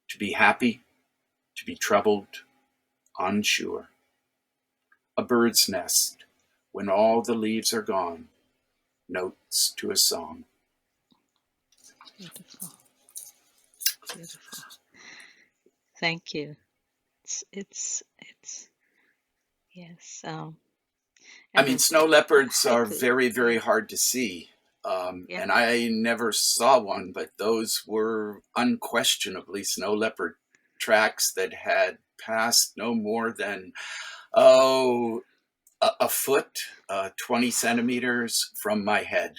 to be happy, to be troubled, unsure. A bird's nest, when all the leaves are gone, notes to a song. Beautiful. Beautiful. Thank you. It's yes. I And mean, the snow leopards are haiku. very, very hard to see. Yeah. And I never saw one, but those were unquestionably snow leopard tracks that had passed no more than, a foot, 20 centimeters from my head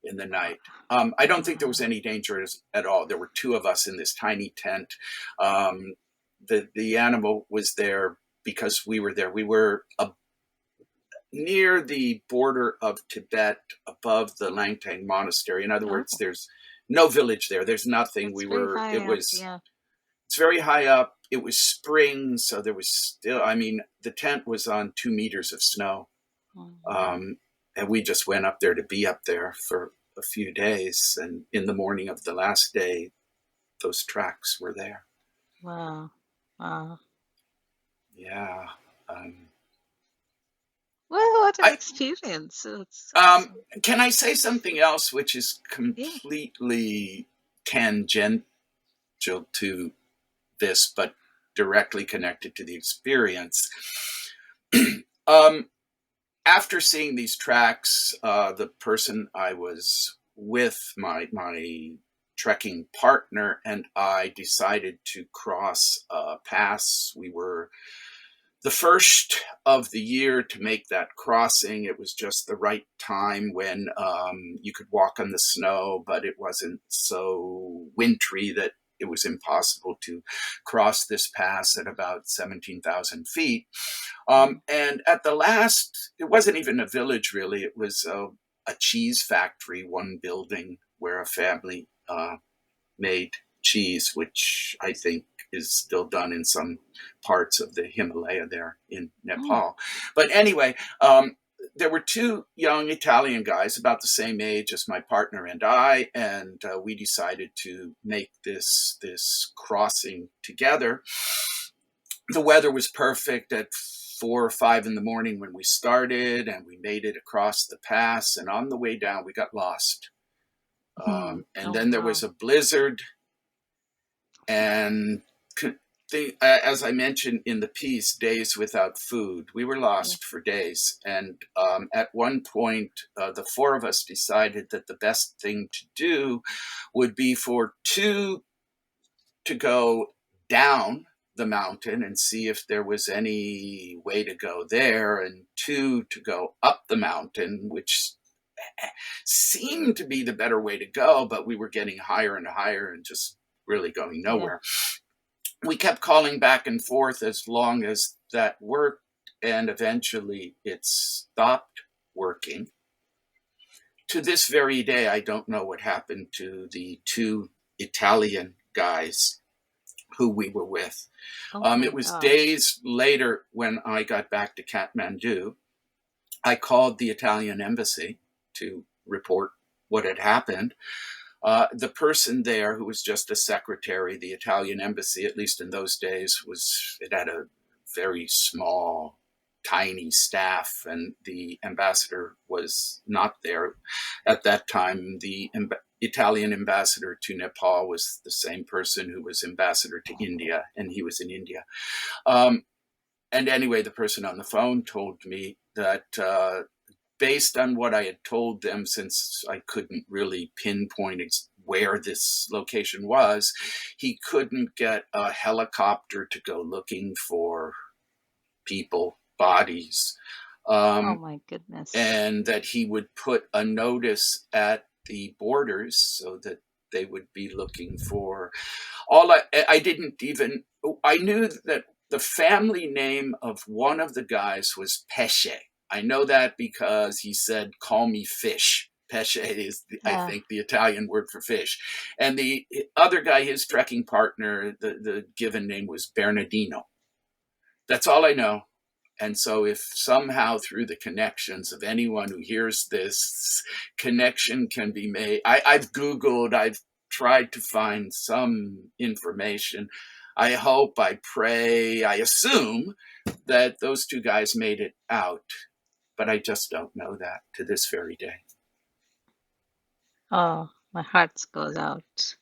in the night. I don't think there was any danger at all. There were 2 of us in this tiny tent. The animal was there because we were there. We were near the border of Tibet, above the Langtang Monastery. In other Oh, words, there's no village there. There's nothing. that's very high up. Yeah. It's very high up. It was spring, so there was still, I mean, the tent was on 2 meters of snow. Mm. Um, and we just went up there to be up there for a few days. And in the morning of the last day, those tracks were there. Wow. Wow. Yeah. Well, what an I, experience. It's awesome. can I say something else which is Yeah. completely tangential to this, but directly connected to the experience? After seeing these tracks, the person I was with, my trekking partner, and I decided to cross a pass. We were the first of the year to make that crossing. It was just the right time when you could walk on the snow, but it wasn't so wintry that it was impossible to cross this pass at about 17,000 feet. And at the last, it wasn't even a village really, it was a cheese factory, one building where a family made cheese, which I think is still done in some parts of the Himalaya there in Mm. Nepal. But anyway, there were two young Italian guys about the same age as my partner and I, and we decided to make this crossing together. The weather was perfect at 4 or 5 in the morning when we started, and we made it across the pass. And on the way down, we got lost. And Oh, then there wow. was a blizzard, and as I mentioned in the piece, days without food. We were Yeah. lost for days. And at one point, the four of us decided that the best thing to do would be for two to go down the mountain and see if there was any way to go there, and two to go up the mountain, which seemed to be the better way to go, but we were getting higher and higher and just really going Yeah. nowhere. We kept calling back and forth as long as that worked, and eventually it stopped working. To this very day, I don't know what happened to the two Italian guys who we were with. Oh my It was gosh. days later when I got back to Kathmandu. I called the Italian embassy to report what had happened. The person there, who was just a secretary, the Italian embassy, at least in those days, it had a very small, tiny staff, and the ambassador was not there at that time. The Italian ambassador to Nepal was the same person who was ambassador to India, and he was in India. And anyway, the person on the phone told me that based on what I had told them, since I couldn't really pinpoint where this location was, he couldn't get a helicopter to go looking for people, bodies, Oh my goodness. and that he would put a notice at the borders so that they would be looking for I didn't even, I knew that the family name of one of the guys was Pesce. I know that because he said, "Call me fish." Pesce is, I Yeah. think, the Italian word for fish. And the other guy, his trekking partner, the given name was Bernardino. That's all I know. And so, if somehow through the connections of anyone who hears this, connection can be made, I've Googled, I've tried to find some information. I hope, I pray, I assume that those two guys made it out, but I just don't know that to this very day. Oh, my heart goes out.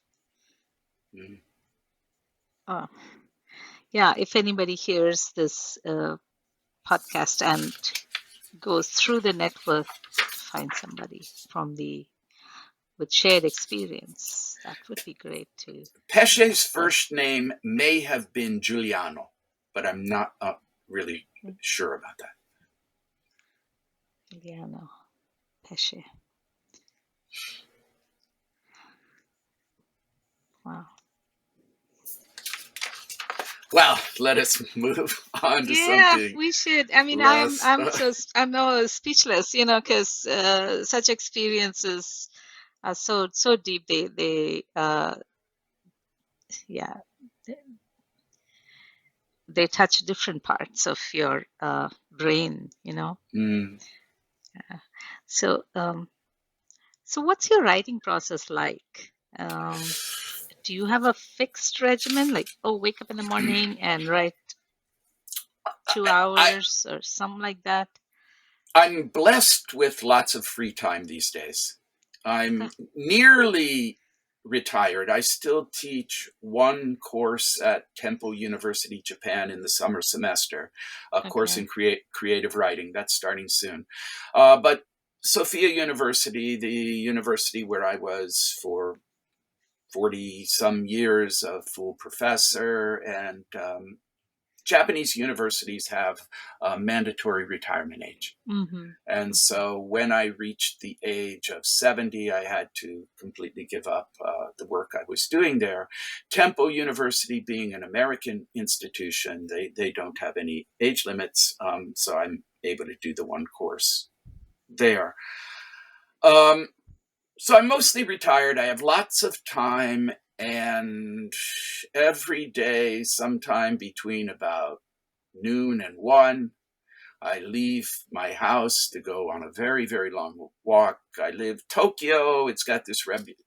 Mm. Oh, yeah. If anybody hears this podcast and goes through the network to find somebody with shared experience, that would be great too. Pesce's But first name may have been Giuliano, but I'm not really sure about that. yeah, no, Pesce. Wow. Well, let us move on to Yeah, something we should. I mean, less. I'm speechless, because such experiences are so deep. Yeah, they touch different parts of your brain. Mm. So, so what's your writing process like? Do you have a fixed regimen, like, oh, wake up in the morning and write two I, hours or something like that? I'm blessed with lots of free time these days. Okay. I'm nearly retired. I still teach one course at Temple University, Japan in the summer semester, a course Okay. in creative writing. That's starting soon. But Sophia University, the university where I was for 40 some years, a full professor, and Japanese universities have a mandatory retirement age. Mm-hmm. And so when I reached the age of 70, I had to completely give up the work I was doing there. Temple University, being an American institution, they don't have any age limits. So I'm able to do the one course there. Um, so I'm mostly retired. I have lots of time, and every day, sometime between about noon and 1, I leave my house to go on a very, very long walk. I live Tokyo. It's got this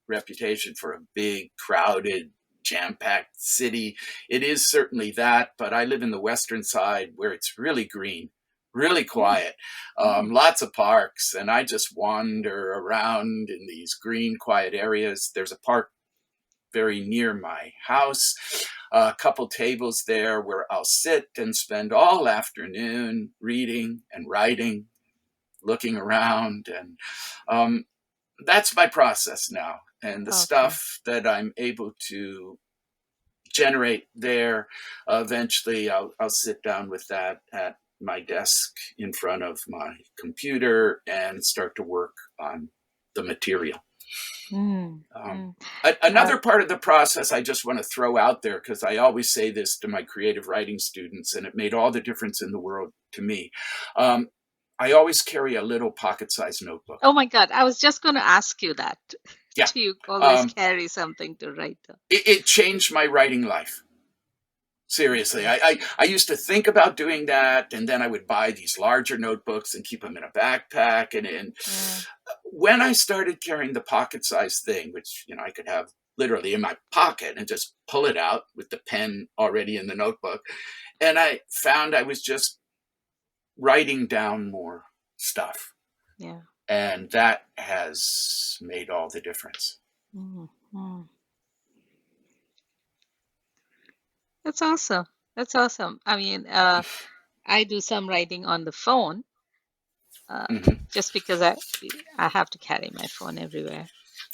reputation for a big, crowded, jam-packed city. It is certainly that, but I live in the western side where it's really green, really Mm, quiet, mm. lots of parks, and I just wander around in these green, quiet areas. There's a park very near my house, a couple tables there where I'll sit and spend all afternoon reading and writing, looking around. And that's my process now. And the Okay. stuff that I'm able to generate there, eventually I'll sit down with that at my desk in front of my computer and start to work on the material. Mm, Um, mm. Another part of the process I just want to throw out there, because I always say this to my creative writing students, and it made all the difference in the world to me. Um, I always carry a little pocket-sized notebook. Oh my God, I was just going to ask you that. Yeah, Do you always um, carry something to write on? it changed my writing life. Seriously, Okay. I used to think about doing that, and then I would buy these larger notebooks and keep them in a backpack. And Yeah. when I started carrying the pocket-sized thing, which I could have literally in my pocket and just pull it out with the pen already in the notebook, and I found I was just writing down more stuff, Yeah. and that has made all the difference. Mm, mm. That's awesome. That's awesome. I mean, I do some writing on the phone, Mhm. just because I have to carry my phone everywhere.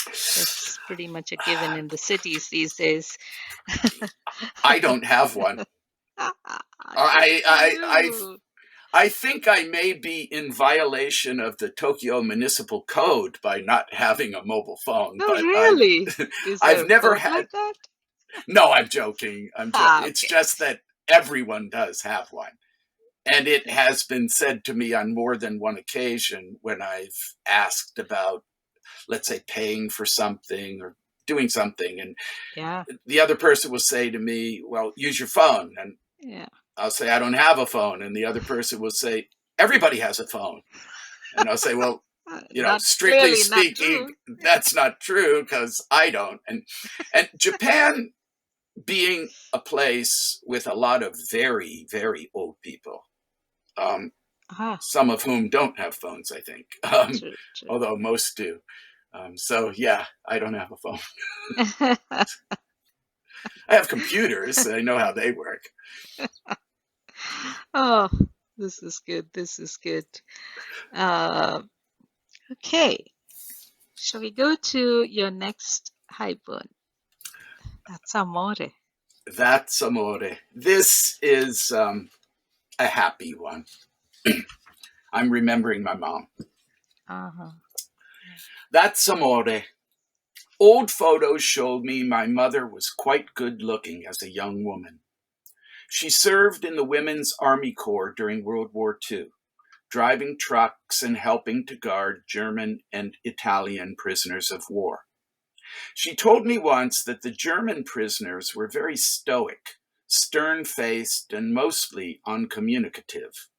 That's pretty much a given in the cities these days. I don't have one. Good I for I I you. I think I may be in violation of the Tokyo Municipal Code by not having a mobile phone, Oh, but really? Is there I've a never code had. like that? No, I'm joking. I'm joking. It's Okay. just that everyone does have one. And it Yeah. has been said to me on more than one occasion when I've asked about, let's say, paying for something or doing something. And Yeah. the other person will say to me, well, use your phone. And Yeah. I'll say, I don't have a phone. And the other person will say, everybody has a phone. And I'll say, well, Not strictly clearly not speaking, true. that's not true because I don't. And Japan being a place with a lot of very, very old people, um, Ah, some of whom don't have phones, I think, true, true. although most do. So, yeah, I don't have a phone. I have computers. I know how they work. Oh, this is good. This is good. Uh, okay. Shall we go to your next haiku? That's amore. That's amore. This is a happy one. I'm remembering my mom. Uh-huh. That's amore. Old photos showed me my mother was quite good looking as a young woman. She served in the Women's Army Corps during World War II, driving trucks and helping to guard German and Italian prisoners of war. She told me once that the German prisoners were very stoic, stern-faced, and mostly uncommunicative,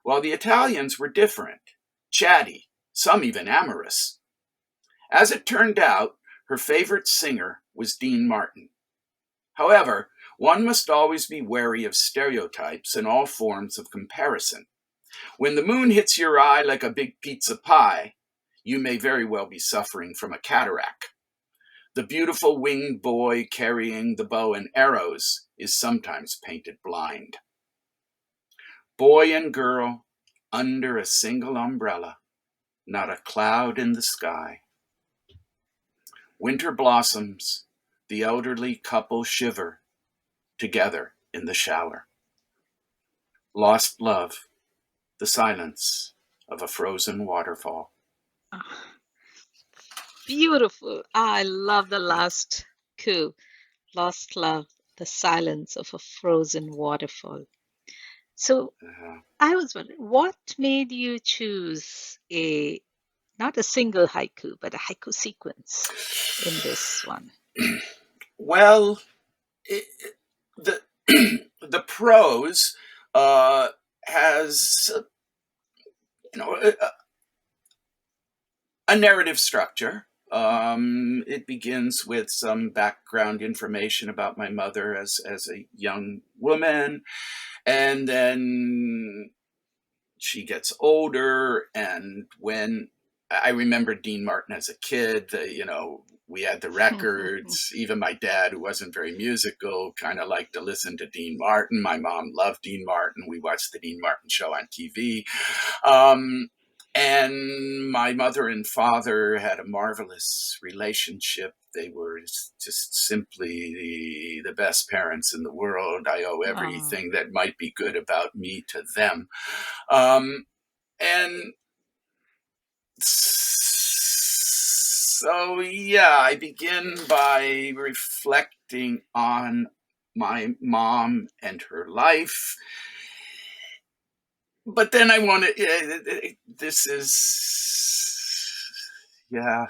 while the Italians were different. chatty, some even amorous. As it turned out, her favorite singer was Dean Martin. However, one must always be wary of stereotypes and all forms of comparison. When the moon hits your eye like a big pizza pie, you may very well be suffering from a cataract. The beautiful winged boy carrying the bow and arrows is sometimes painted blind. Boy and girl under a single umbrella, not a cloud in the sky. Winter blossoms, the elderly couple shiver together in the shower. Lost love, the silence of a frozen waterfall. Ah, beautiful. I love the last coup. Lost love, the silence of a frozen waterfall. So Uh, I was wondering, what made you choose a not a single haiku, but a haiku sequence in this one? well, it, the the prose uh, has a narrative structure. It begins with some background information about my mother as a young woman, and then she gets older. And when I remember Dean Martin as a kid, we had the records. Even my dad, who wasn't very musical, kind of liked to listen to Dean Martin. My mom loved Dean Martin. We watched the Dean Martin show on TV. And my mother and father had a marvelous relationship. They were just simply the best parents in the world. I owe Oh, everything that might be good about me to them. Um, and so, yeah, I begin by reflecting on my mom and her life. But then I want to, this is, yeah,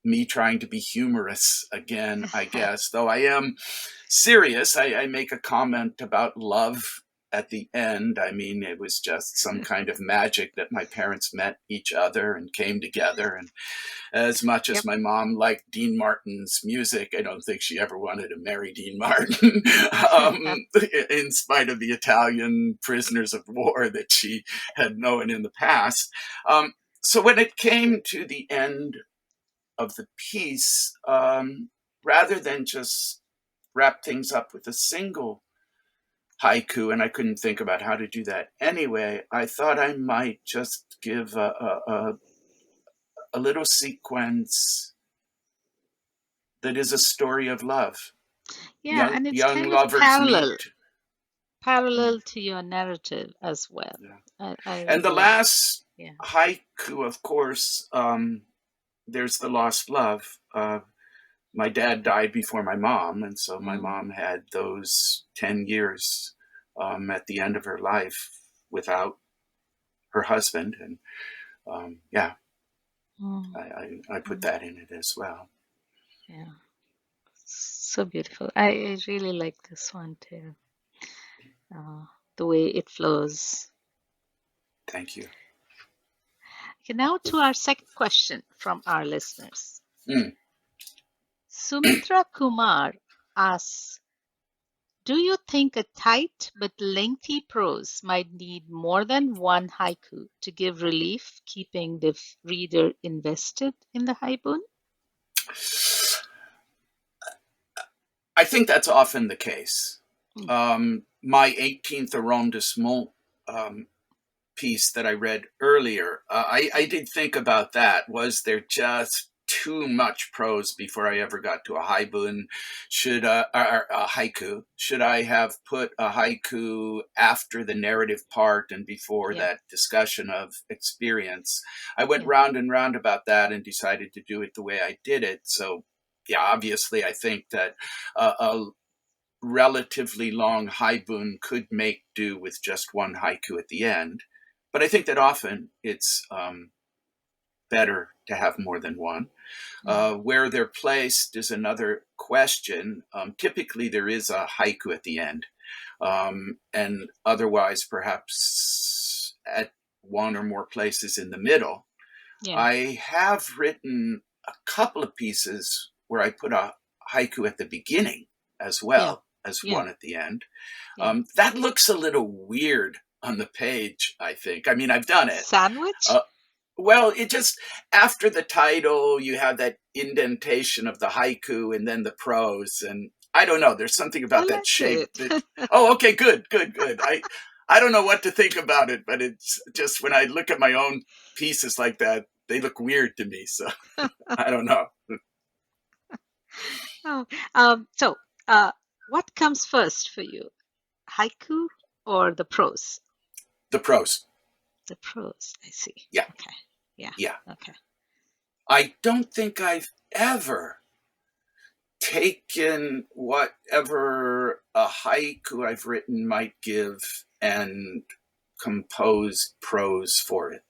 me trying to be humorous again, I guess. Though I am serious, I make a comment about love at the end. I mean, it was just some kind of magic that my parents met each other and came together. And as much as yep. my mom liked Dean Martin's music, I don't think she ever wanted to marry Dean Martin, in spite of the Italian prisoners of war that she had known in the past. So when it came to the end of the piece, rather than just wrap things up with a single haiku, and I couldn't think about how to do that anyway, I thought I might just give a little sequence that is a story of love. Yeah, Young and it's young kind of lovers meet. parallel Mm, to your narrative as well. yeah. I And the really, last yeah, haiku, of course, there's the lost love. My dad died before my mom, and so my mm, mom had those 10 years at the end of her life without her husband. And yeah, mm, I put mm, that in it as well. yeah, so beautiful. I really like this one too. Uh, the way it flows. Thank you. Okay, now to our second question from our listeners. Mm. Sumitra Kumar asks, do you think a tight but lengthy prose might need more than one haiku to give relief, keeping the reader invested in the haibun? I think that's often the case. Mm, My 18th arrondissement um, piece that I read earlier, I yeah, did think about that. Was there just too much prose before I ever got to a haibun? Or a haiku? Should I have put a haiku after the narrative part and before yeah, that discussion of experience? I went yeah. round and round about that and decided to do it the way I did it. So, yeah, obviously, I think that a relatively long haibun could make do with just one haiku at the end. But I think that often it's better to have more than one. Mm, Where they're placed is another question. Typically, there is a haiku at the end, and otherwise, perhaps at one or more places in the middle. Yeah. I have written a couple of pieces where I put a haiku at the beginning as Yeah. well as Yeah. one at the end. Yeah. That looks a little weird on the page, I think. I mean, I've done it. Sandwich? Uh, well, it just, after the title, you have that indentation of the haiku and then the prose. And I don't know, there's something I about that like shape it. that, oh, okay, good, good, good. I don't know what to think about it, but it's just when I look at my own pieces like that, they look weird to me. So I don't know. Oh, so, what comes first for you, haiku or the prose? The prose. The prose, I see. Yeah, Okay. Yeah. yeah. Okay. I don't think I've ever taken whatever a haiku I've written might give and composed prose for it.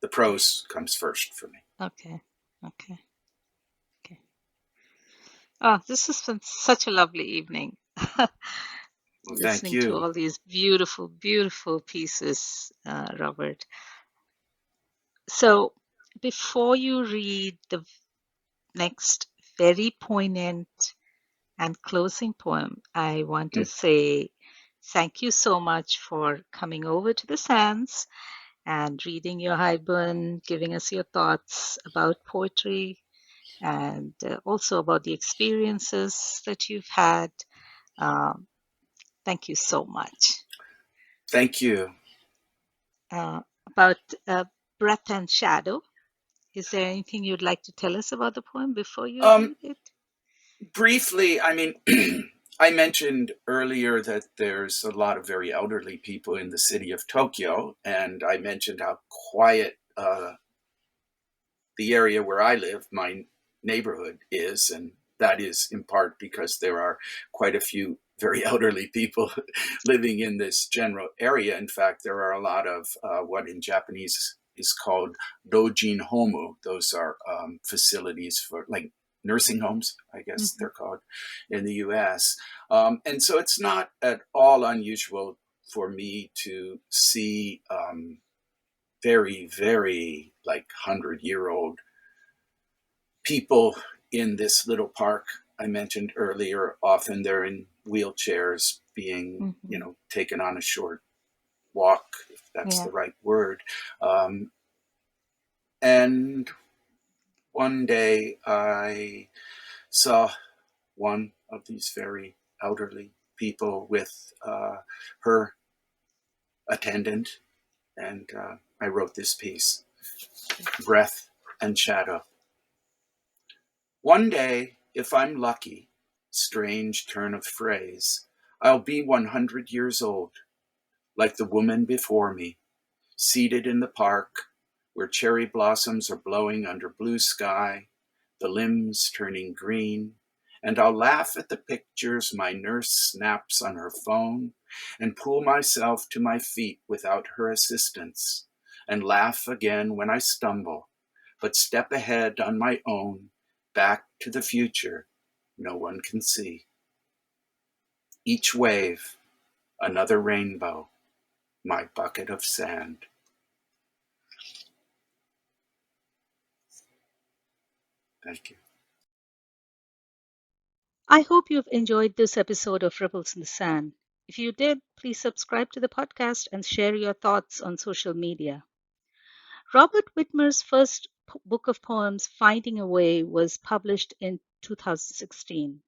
The Okay. prose comes first for me. Okay. Okay. Okay. Oh, this has been such a lovely evening. Well, thank Listening to you. all these beautiful, beautiful pieces, Robert. So, before you read the next very poignant and closing poem, I want to Mm. say thank you so much for coming over to the Sands and reading your Highburn, giving us your thoughts about poetry and also about the experiences that you've had. Um, Thank you so much. Thank you. About uh, Breath and Shadow, is there anything you'd like to tell us about the poem before you Um, read it? Briefly, I mean, I mentioned earlier that there's a lot of very elderly people in the city of Tokyo, and I mentioned how quiet the area where I live, my neighborhood, is, and that is in part because there are quite a few very elderly people living in this general area. In fact, there are a lot of what in Japanese is called dojin homu. Those are facilities for like nursing homes, I guess Hmm. they're called in the US. And so it's not at all unusual for me to see very, very like 100-year-old people in this little park I mentioned earlier. Often they're in wheelchairs being, Hmm. taken on a short walk, if that's Yeah. the right word. Um, and one day I saw one of these very elderly people with her attendant, and I wrote this piece, Breath and Shadow. One day, if I'm lucky, strange turn of phrase, I'll be 100 years old, like the woman before me, seated in the park where cherry blossoms are blowing under blue sky, the limbs turning green, and I'll laugh at the pictures my nurse snaps on her phone and pull myself to my feet without her assistance, and laugh again when I stumble, but step ahead on my own, back to the future no one can see. Each wave, another rainbow, my bucket of sand. Thank you. I hope you've enjoyed this episode of Ripples in the Sand. If you did, please subscribe to the podcast and share your thoughts on social media. Robert Witmer's first book of poems, Finding a Way, was published in 2016.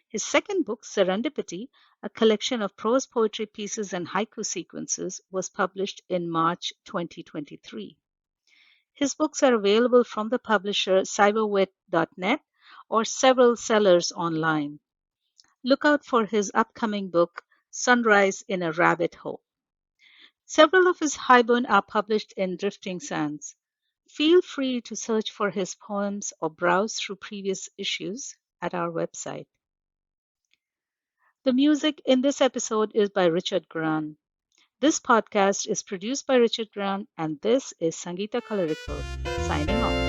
His second book, Serendipity, a collection of prose poetry pieces and haiku sequences, was published in March 2023. His books are available from the publisher cyberwit.net or several sellers online. Look out for his upcoming book, Sunrise in a Rabbit Hole. Several of his haiku are published in Drifting Sands. Feel free to search for his poems or browse through previous issues at our website. The music in this episode is by Richard Grant. This podcast is produced by Richard Grant, and this is Sangeeta Kalarikal signing off.